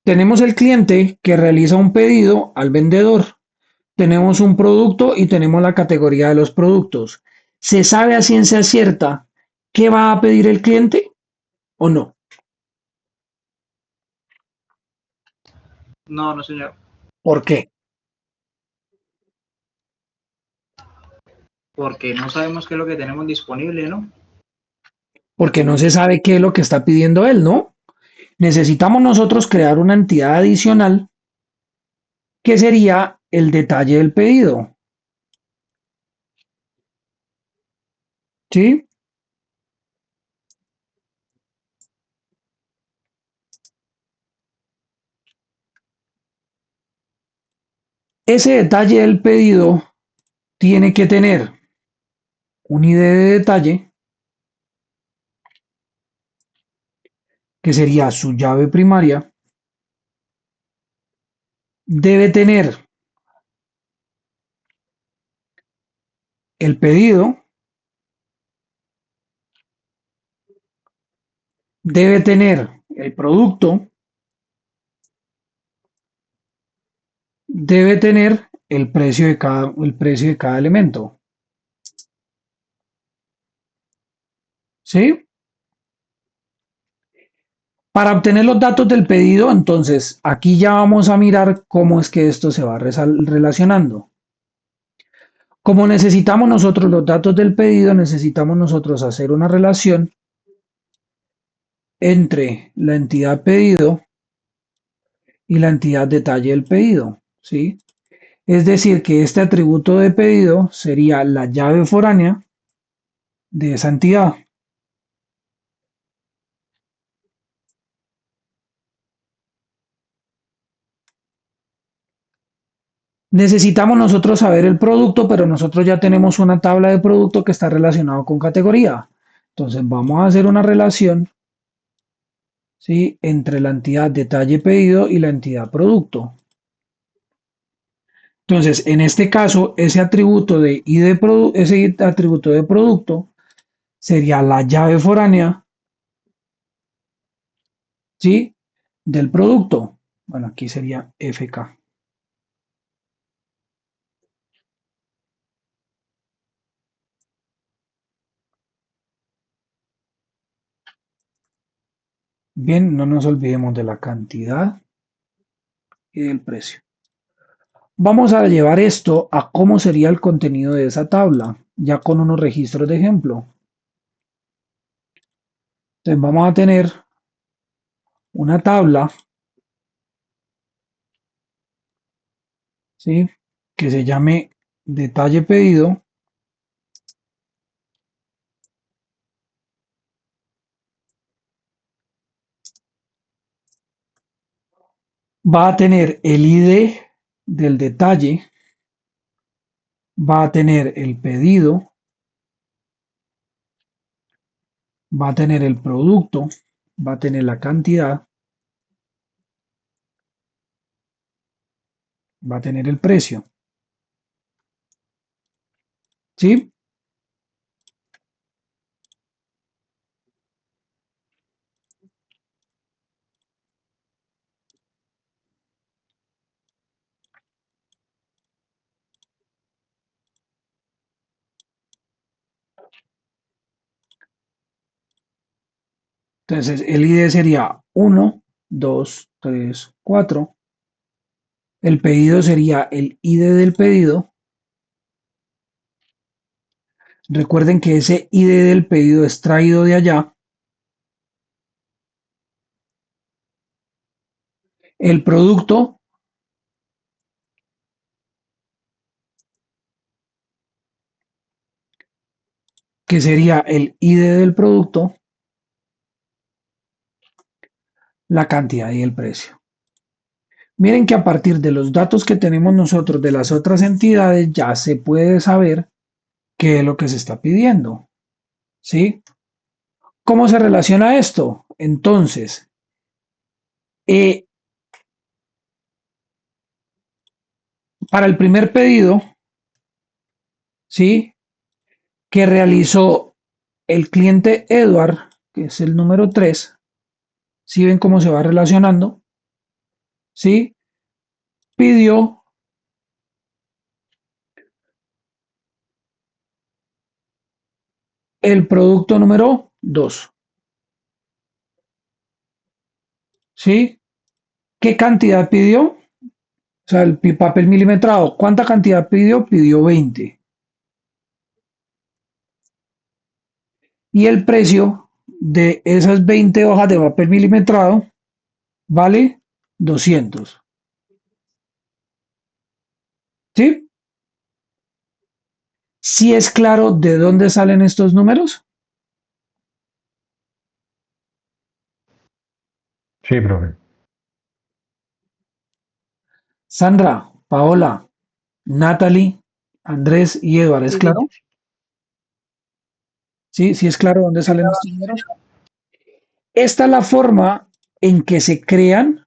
Tenemos el cliente que realiza un pedido al vendedor. Tenemos un producto y tenemos la categoría de los productos. ¿Se sabe a ciencia cierta qué va a pedir el cliente o no? No, no, señor. ¿Por qué? porque no sabemos qué es lo que tenemos disponible, ¿no? Porque no se sabe qué es lo que está pidiendo él, ¿no? Necesitamos nosotros crear una entidad adicional que sería el detalle del pedido. ¿Sí? Ese detalle del pedido tiene que tener un ID de detalle, que sería su llave primaria. Debe tener el pedido, debe tener el producto, debe tener el precio de cada elemento. ¿Sí? Para obtener los datos del pedido, entonces aquí ya vamos a mirar cómo es que esto se va relacionando. Como necesitamos nosotros los datos del pedido, necesitamos nosotros hacer una relación entre la entidad pedido y la entidad detalle del pedido, ¿sí? Es decir, que este atributo de pedido sería la llave foránea de esa entidad. Necesitamos nosotros saber el producto, pero nosotros ya tenemos una tabla de producto que está relacionado con categoría. Entonces vamos a hacer una relación, ¿sí?, entre la entidad detalle pedido y la entidad producto. Entonces, en este caso, ese atributo de producto sería la llave foránea, ¿sí?, del producto. Bueno, aquí sería FK. Bien, no nos olvidemos de la cantidad y del precio. Vamos a llevar esto a cómo sería el contenido de esa tabla, ya con unos registros de ejemplo. Entonces vamos a tener una tabla, ¿sí?, que se llame detalle pedido. Va a tener el ID del detalle, va a tener el pedido, va a tener el producto, va a tener la cantidad, va a tener el precio. ¿Sí? Entonces el ID sería 1, 2, 3, 4. El pedido sería el ID del pedido. Recuerden que ese ID del pedido es traído de allá. El producto, que sería el ID del producto, la cantidad y el precio. Miren que a partir de los datos que tenemos nosotros de las otras entidades ya se puede saber qué es lo que se está pidiendo. ¿Sí? ¿Cómo se relaciona esto? Entonces, eh, para el primer pedido, ¿sí?, que realizó el cliente Edward, que es el número 3, ¿sí ven cómo se va relacionando? ¿Sí? Pidió el producto número 2, ¿sí? ¿Qué cantidad pidió? sea, el papel milimetrado, ¿cuánta cantidad pidió? Pidió 20. Y el precio de esas 20 hojas de papel milimetrado vale 200. ¿Sí? ¿Sí es claro de dónde salen estos números? Sí, profe. Sandra, Paola, Natalie, Andrés y Eduard, ¿es Sí, claro? señor. Sí, sí es claro dónde salen estos números. Esta es la forma en que se crean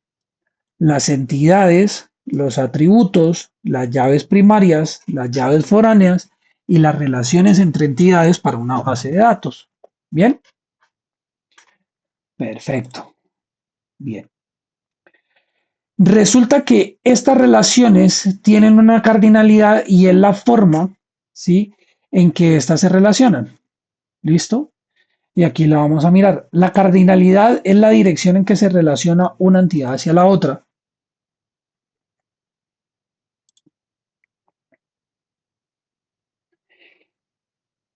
las entidades, los atributos, las llaves primarias, las llaves foráneas y las relaciones entre entidades para una base de datos. ¿Bien? Perfecto. Bien. Resulta que estas relaciones tienen una cardinalidad y es la forma, ¿sí?, en que éstas se relacionan. ¿Listo? Y aquí la vamos a mirar. La cardinalidad es la dirección en que se relaciona una entidad hacia la otra.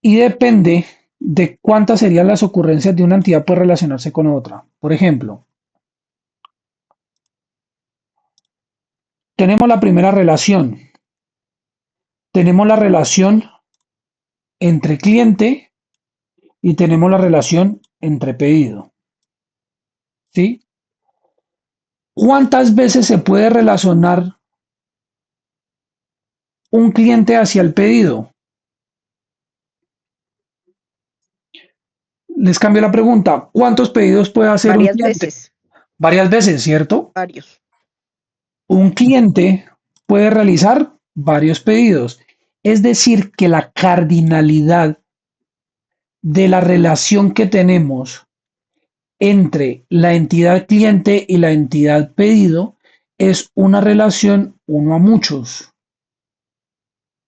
Y depende de cuántas serían las ocurrencias de una entidad por relacionarse con otra. Por ejemplo, tenemos la primera relación. Tenemos la relación entre cliente y tenemos la relación entre pedido. ¿Sí? ¿Cuántas veces se puede relacionar un cliente hacia el pedido? Les cambio la pregunta. ¿Cuántos pedidos puede hacer un Varias cliente? veces, Varias veces, ¿cierto? varios. Un cliente puede realizar varios pedidos. Es decir, que la cardinalidad de la relación que tenemos entre la entidad cliente y la entidad pedido es una relación uno a muchos.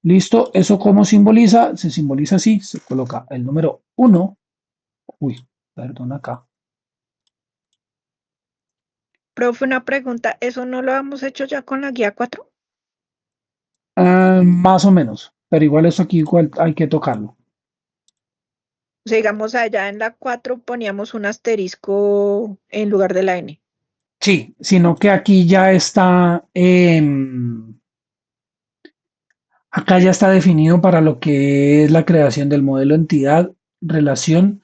¿Listo? ¿Eso cómo simboliza? Se simboliza así, se coloca el número uno. Uy, perdón acá. Profe, una pregunta, ¿eso no lo hemos hecho ya con la guía 4? Más o menos, pero igual eso aquí igual hay que tocarlo. O sea, digamos, allá en la 4 poníamos un asterisco en lugar de la N. Sí, sino que aquí ya está, acá ya está definido para lo que es la creación del modelo entidad, relación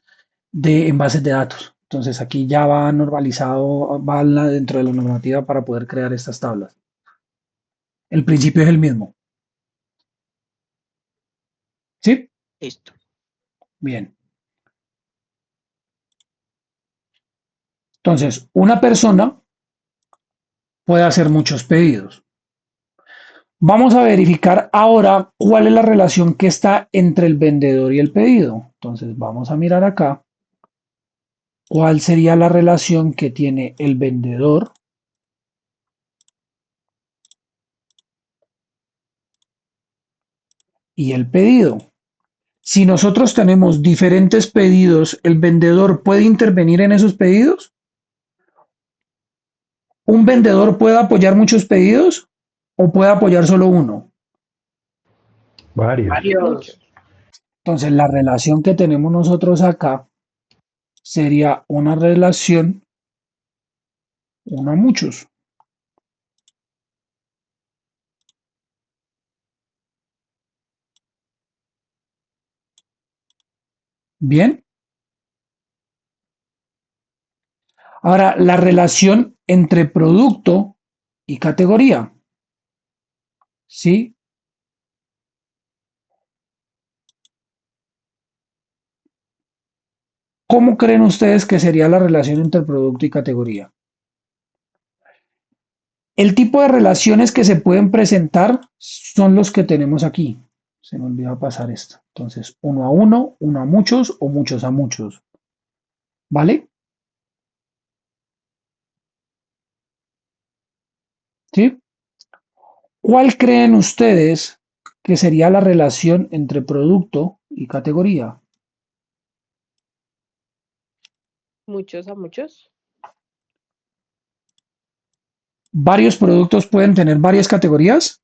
de envases de datos. Entonces aquí ya va normalizado, va dentro de la normativa para poder crear estas tablas. El principio es el mismo. ¿Sí? Listo. Bien. Entonces, una persona puede hacer muchos pedidos. Vamos a verificar ahora cuál es la relación que está entre el vendedor y el pedido. Entonces, vamos a mirar acá cuál sería la relación que tiene el vendedor y el pedido. Si nosotros tenemos diferentes pedidos, ¿el vendedor puede intervenir en esos pedidos? ¿Un vendedor puede apoyar muchos pedidos o puede apoyar solo uno? Varios. Varios. Muchos. Entonces, la relación que tenemos nosotros acá sería una relación uno a muchos. Bien. Ahora, la relación entre producto y categoría. ¿Sí? ¿Cómo creen ustedes que sería la relación entre producto y categoría? El tipo de relaciones que se pueden presentar son los que tenemos aquí. Se me olvidó pasar esto. Entonces, uno a muchos o muchos a muchos. ¿Vale? ¿Sí? ¿Cuál creen ustedes que sería la relación entre producto y categoría? Muchos a muchos. Varios productos pueden tener varias categorías.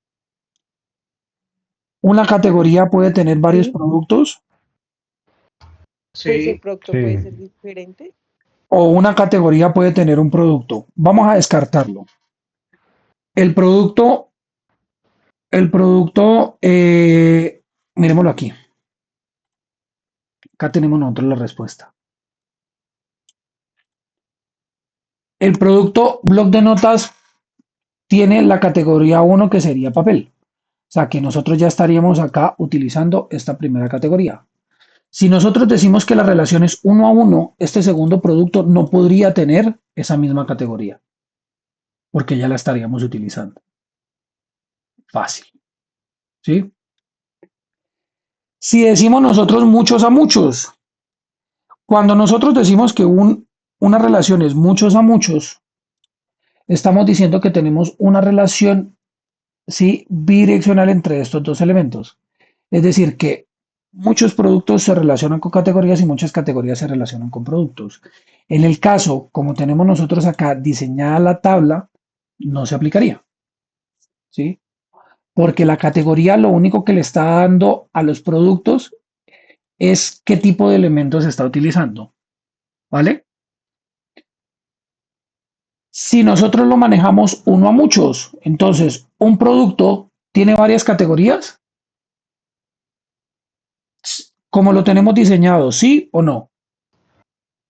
Una categoría puede tener varios Sí. productos Pues el Sí, producto puede Sí. ser diferente. o una categoría puede tener un producto. Vamos a descartarlo. El producto, miremoslo aquí. Acá tenemos nosotros la respuesta. El producto bloc de notas tiene la categoría 1 que sería papel. O sea que nosotros ya estaríamos acá utilizando esta primera categoría. Si nosotros decimos que la relación es 1 a 1, este segundo producto no podría tener esa misma categoría, porque ya la estaríamos utilizando. Fácil, ¿sí? Si decimos nosotros muchos a muchos, cuando nosotros decimos que una relación es muchos a muchos, estamos diciendo que tenemos una relación, ¿sí?, bidireccional entre estos dos elementos. Es decir, que muchos productos se relacionan con categorías y muchas categorías se relacionan con productos. En el caso, como tenemos nosotros acá diseñada la tabla, no se aplicaría, ¿sí? Porque la categoría lo único que le está dando a los productos es qué tipo de elementos se está utilizando, ¿vale? Si nosotros lo manejamos uno a muchos, entonces un producto tiene varias categorías, como lo tenemos diseñado, ¿sí o no?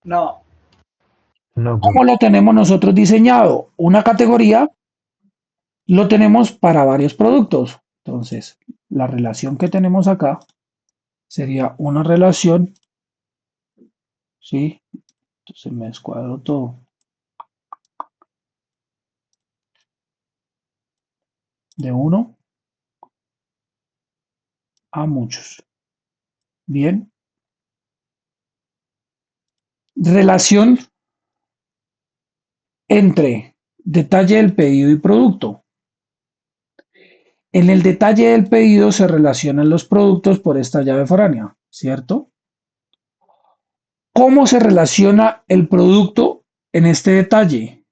no, No, ¿Cómo profe. lo tenemos nosotros diseñado? Una categoría lo tenemos para varios productos. Entonces, la relación que tenemos acá sería una relación, ¿sí? Entonces me descuadro todo. De uno a muchos. Bien. Relación entre detalle del pedido y producto. En el detalle del pedido se relacionan los productos por esta llave foránea, ¿cierto? ¿Cómo se relaciona el producto en este detalle?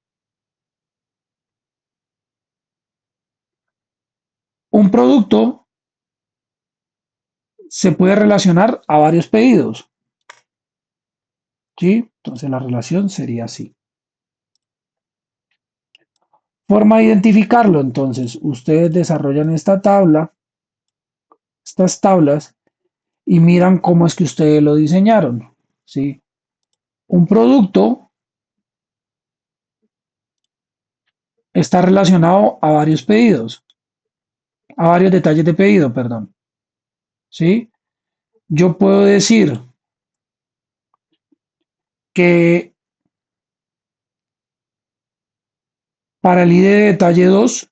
Un producto se puede relacionar a varios pedidos, ¿sí? Entonces la relación sería así. Forma de identificarlo, entonces ustedes desarrollan estas tablas, y miran cómo es que ustedes lo diseñaron, ¿sí? Un producto está relacionado a varios pedidos, a varios detalles de pedido, perdón, ¿sí? Yo puedo decir que para el ID de detalle 2,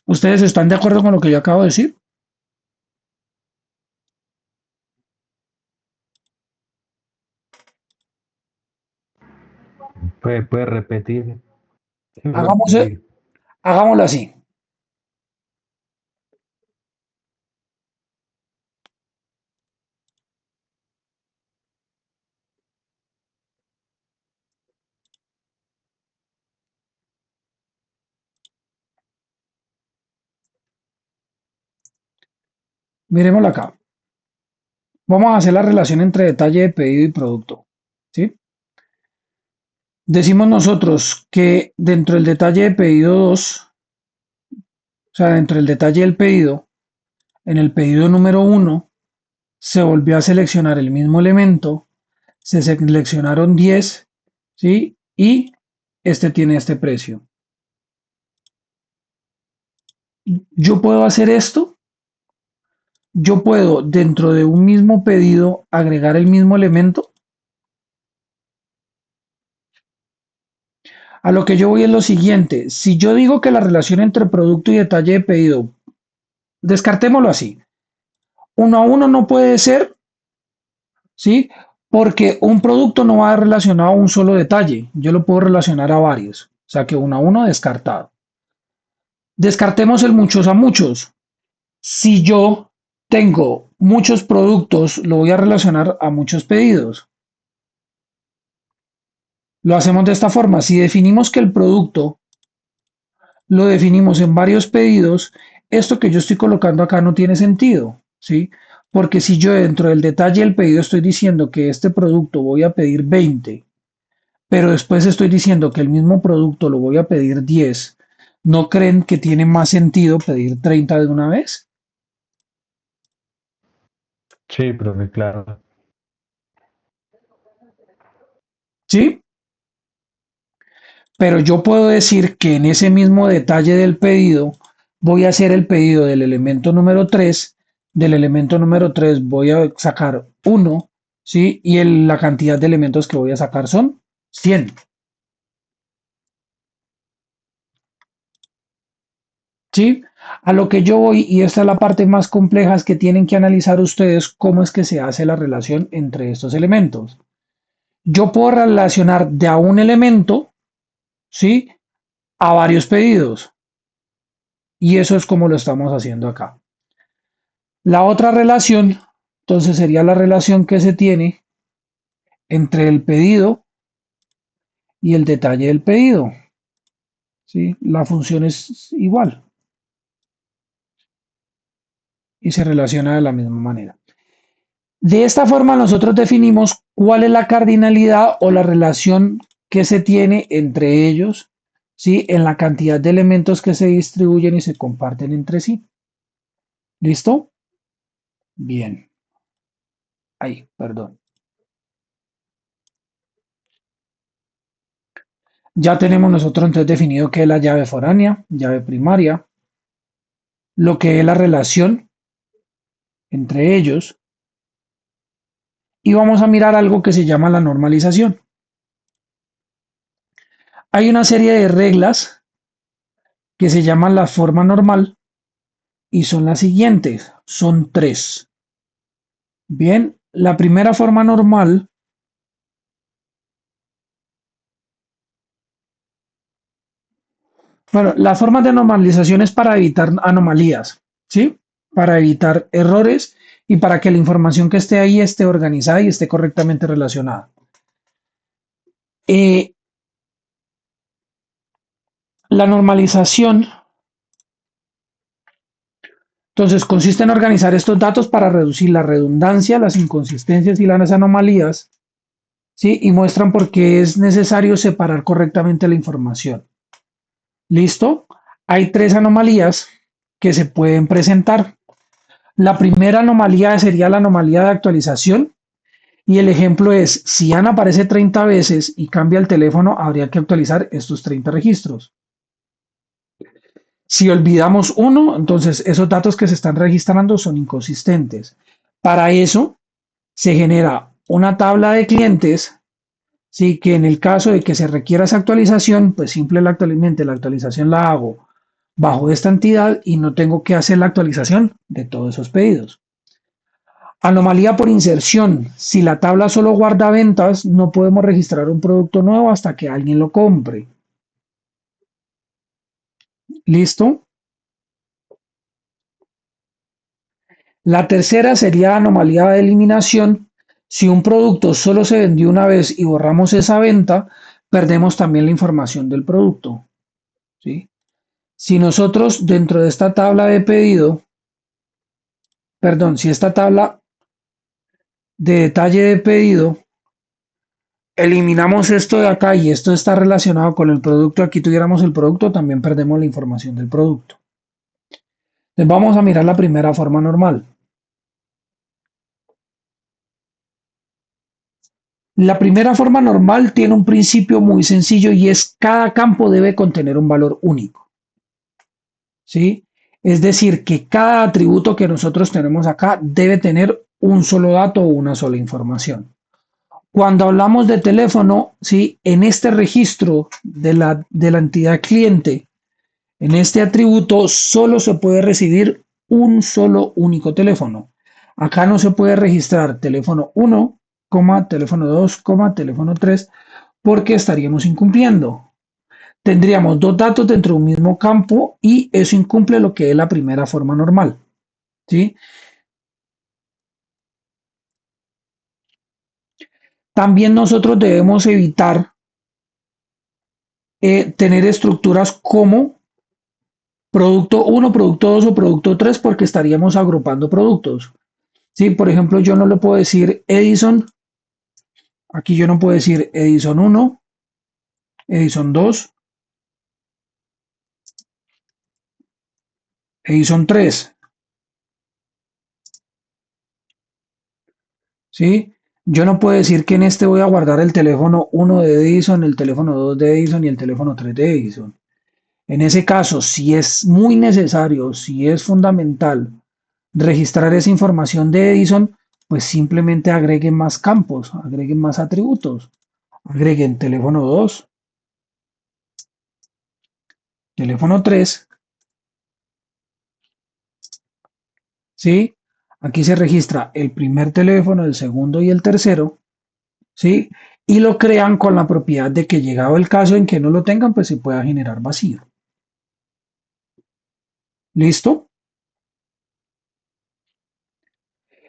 ¿ustedes están de acuerdo con lo que yo acabo de decir? Puede repetir. Hagamos, Repetir. hagámoslo así. Miremoslo acá. Vamos a hacer la relación entre detalle de pedido y producto, ¿sí? Decimos nosotros que dentro del detalle de pedido 2, o sea, dentro del detalle del pedido, en el pedido número 1, se volvió a seleccionar el mismo elemento, se seleccionaron 10, ¿sí? Y este tiene este precio. Yo puedo hacer esto, yo puedo dentro de un mismo pedido agregar el mismo elemento. A lo que yo voy es lo siguiente, si yo digo que la relación entre producto y detalle de pedido, descartémoslo así, uno a uno no puede ser, ¿sí? Porque un producto no va relacionado a un solo detalle, yo lo puedo relacionar a varios, o sea que uno a uno descartado. Descartemos el muchos a muchos. Si yo tengo muchos productos, lo voy a relacionar a muchos pedidos. Lo hacemos de esta forma. Si definimos que el producto lo definimos en varios pedidos, esto que yo estoy colocando acá no tiene sentido, ¿sí? Porque si yo dentro del detalle del pedido estoy diciendo que este producto voy a pedir 20, pero después estoy diciendo que el mismo producto lo voy a pedir 10, ¿no creen que tiene más sentido pedir 30 de una vez? Sí, profe, claro. ¿Sí? Pero yo puedo decir que en ese mismo detalle del pedido voy a hacer el pedido del elemento número 3. Del elemento número 3 voy a sacar 1, ¿sí? Y la cantidad de elementos que voy a sacar son 100. ¿Sí? A lo que yo voy, y esta es la parte más compleja, es que tienen que analizar ustedes cómo es que se hace la relación entre estos elementos. Yo puedo relacionar de a un elemento, ¿sí? A varios pedidos. Y eso es como lo estamos haciendo acá. La otra relación, entonces, sería la relación que se tiene entre el pedido y el detalle del pedido. ¿Sí? La función es igual y se relaciona de la misma manera. De esta forma nosotros definimos cuál es la cardinalidad o la relación que se tiene entre ellos, ¿sí? En la cantidad de elementos que se distribuyen y se comparten entre sí. ¿Listo? Bien. Ahí, perdón. Ya tenemos nosotros entonces definido qué es la llave foránea, llave primaria, lo que es la relación entre ellos, y vamos a mirar algo que se llama la normalización. Hay una serie de reglas que se llaman la forma normal y son las siguientes, son tres. Bien, la primera forma normal, bueno, las formas de normalización es para evitar anomalías, ¿sí? Para evitar errores y para que la información que esté ahí esté organizada y esté correctamente relacionada. Eh, la normalización, entonces, consiste en organizar estos datos para reducir la redundancia, las inconsistencias y las anomalías, ¿sí? Y muestran por qué es necesario separar correctamente la información. ¿Listo? Hay tres anomalías que se pueden presentar. La primera anomalía sería la anomalía de actualización. Y el ejemplo es, si Ana aparece 30 veces y cambia el teléfono, habría que actualizar estos 30 registros. Si olvidamos uno, entonces esos datos que se están registrando son inconsistentes. Para eso se genera una tabla de clientes, sí, que en el caso de que se requiera esa actualización, pues simplemente la actualización la hago bajo esta entidad y no tengo que hacer la actualización de todos esos pedidos. Anomalía por inserción. Si la tabla solo guarda ventas, no podemos registrar un producto nuevo hasta que alguien lo compre. ¿Listo? La tercera sería anomalía de eliminación. Si un producto solo se vendió una vez y borramos esa venta, perdemos también la información del producto. ¿Sí? Si nosotros dentro de esta tabla de pedido, perdón, si esta tabla de detalle de pedido, eliminamos esto de acá y esto está relacionado con el producto, aquí tuviéramos el producto, también perdemos la información del producto. Entonces vamos a mirar la primera forma normal. La primera forma normal tiene un principio muy sencillo y es cada campo debe contener un valor único. ¿Sí? Es decir, que cada atributo que nosotros tenemos acá debe tener un solo dato o una sola información. Cuando hablamos de teléfono, ¿sí? En este registro de la entidad cliente, en este atributo solo se puede recibir un solo único teléfono. Acá no se puede registrar teléfono 1, teléfono 2, teléfono 3, porque estaríamos incumpliendo. Tendríamos dos datos dentro de un mismo campo y eso incumple lo que es la primera forma normal. ¿Sí? También nosotros debemos evitar tener estructuras como producto uno, producto 2 o producto 3 porque estaríamos agrupando productos. Sí, por ejemplo, yo no le puedo decir Edison, aquí yo no puedo decir Edison 1, Edison 2, Edison 3, ¿sí? Yo no puedo decir que en este voy a guardar el teléfono 1 de Edison, el teléfono 2 de Edison y el teléfono 3 de Edison. En ese caso, si es muy necesario, si es fundamental registrar esa información de Edison, pues simplemente agreguen más campos, agreguen más atributos, agreguen teléfono 2, teléfono 3, ¿sí? Aquí se registra el primer teléfono, el segundo y el tercero, ¿sí? Y lo crean con la propiedad de que llegado el caso en que no lo tengan, pues se pueda generar vacío. ¿Listo?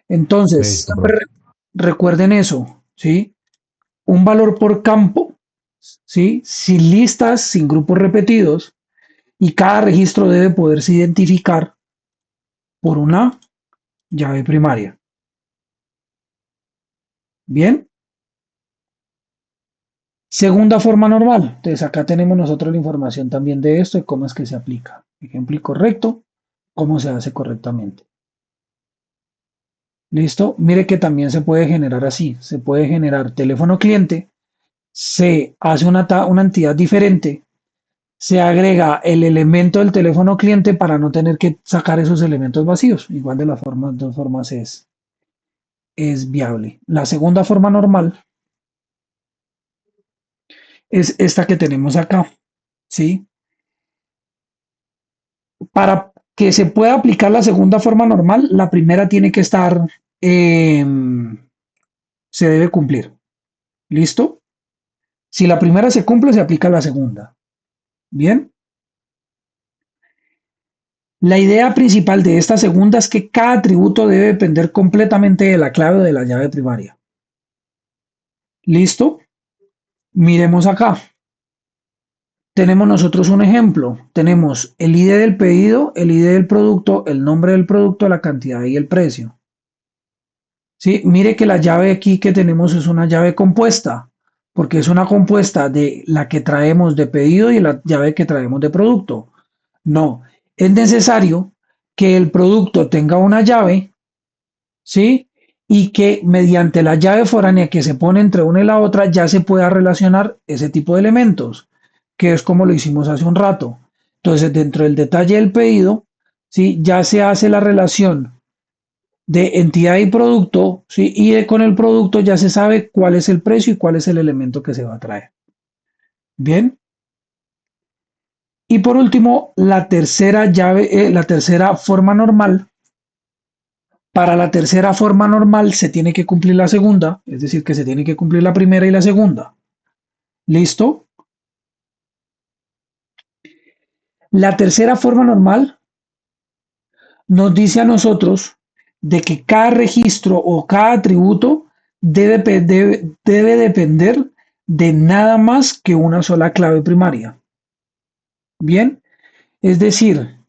Entonces, Listo, siempre profe. recuerden eso, ¿sí? Un valor por campo, ¿sí? Sin listas, sin grupos repetidos, y cada registro debe poderse identificar por una llave primaria. Bien, segunda forma normal. Entonces acá tenemos nosotros la información también de esto y cómo es que se aplica. Ejemplo correcto, cómo se hace correctamente. Listo, mire que también se puede generar así. Se puede generar teléfono cliente, se hace una entidad diferente, se agrega el elemento del teléfono cliente para no tener que sacar esos elementos vacíos. Igual de las dos formas es viable. La segunda forma normal es esta que tenemos acá, ¿sí? Para que se pueda aplicar la segunda forma normal, la primera tiene que estar, eh, se debe cumplir. ¿Listo? Si la primera se cumple, se aplica la segunda. Bien. La idea principal de esta segunda es que cada atributo debe depender completamente de la clave de la llave primaria. ¿Listo? Miremos acá. Tenemos nosotros un ejemplo. Tenemos el ID del pedido, el ID del producto, el nombre del producto, la cantidad y el precio. ¿Sí? Mire que la llave aquí que tenemos es una llave compuesta, porque es una compuesta de la que traemos de pedido y la llave que traemos de producto. No, es necesario que el producto tenga una llave, ¿sí? Y que mediante la llave foránea que se pone entre una y la otra ya se pueda relacionar ese tipo de elementos, que es como lo hicimos hace un rato. Entonces, dentro del detalle del pedido, ¿sí? Ya se hace la relación de entidad y producto, ¿sí? Con el producto ya se sabe cuál es el precio y cuál es el elemento que se va a traer. Bien. Y por último, la tercera llave, la tercera forma normal. Para la tercera forma normal se tiene que cumplir la segunda, es decir, que se tiene que cumplir la primera y la segunda. ¿Listo? La tercera forma normal nos dice a nosotros de que cada registro o cada atributo debe depender de nada más que una sola clave primaria. Bien, es decir,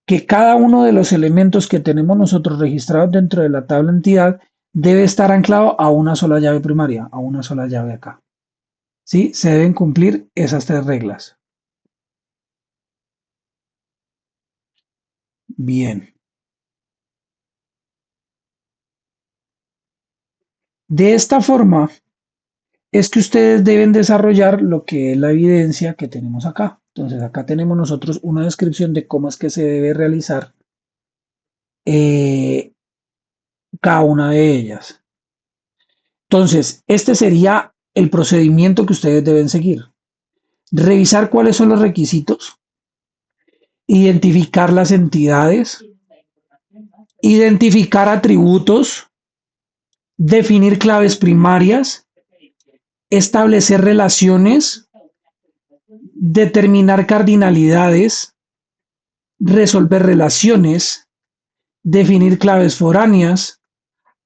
que cada uno de los elementos que tenemos nosotros registrados dentro de la tabla entidad debe estar anclado a una sola llave primaria, a una sola llave acá. ¿Sí? Se deben cumplir esas tres reglas. Bien. De esta forma es que ustedes deben desarrollar lo que es la evidencia que tenemos acá. Entonces acá tenemos nosotros una descripción de cómo es que se debe realizar eh, cada una de ellas. Entonces, este sería el procedimiento que ustedes deben seguir. Revisar cuáles son los requisitos, identificar las entidades, identificar atributos, definir claves primarias, establecer relaciones, determinar cardinalidades, resolver relaciones, definir claves foráneas,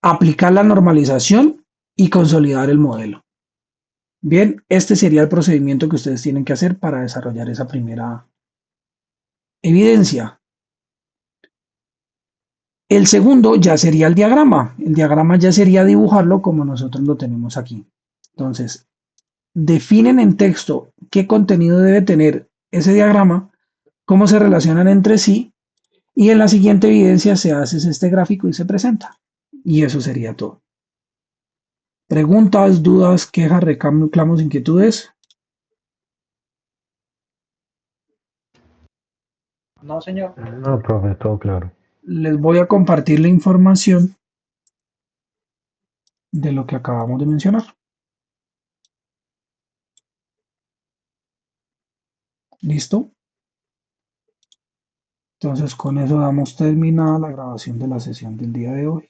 aplicar la normalización y consolidar el modelo. Bien, este sería el procedimiento que ustedes tienen que hacer para desarrollar esa primera evidencia. El segundo ya sería el diagrama. El diagrama ya sería dibujarlo como nosotros lo tenemos aquí. Entonces, definen en texto qué contenido debe tener ese diagrama, cómo se relacionan entre sí, y en la siguiente evidencia se hace este gráfico y se presenta. Y eso sería todo. Preguntas, dudas, quejas, reclamos, inquietudes. No, señor. No, profe, todo claro. Les voy a compartir la información de lo que acabamos de mencionar. ¿Listo? Entonces con eso damos terminada la grabación de la sesión del día de hoy.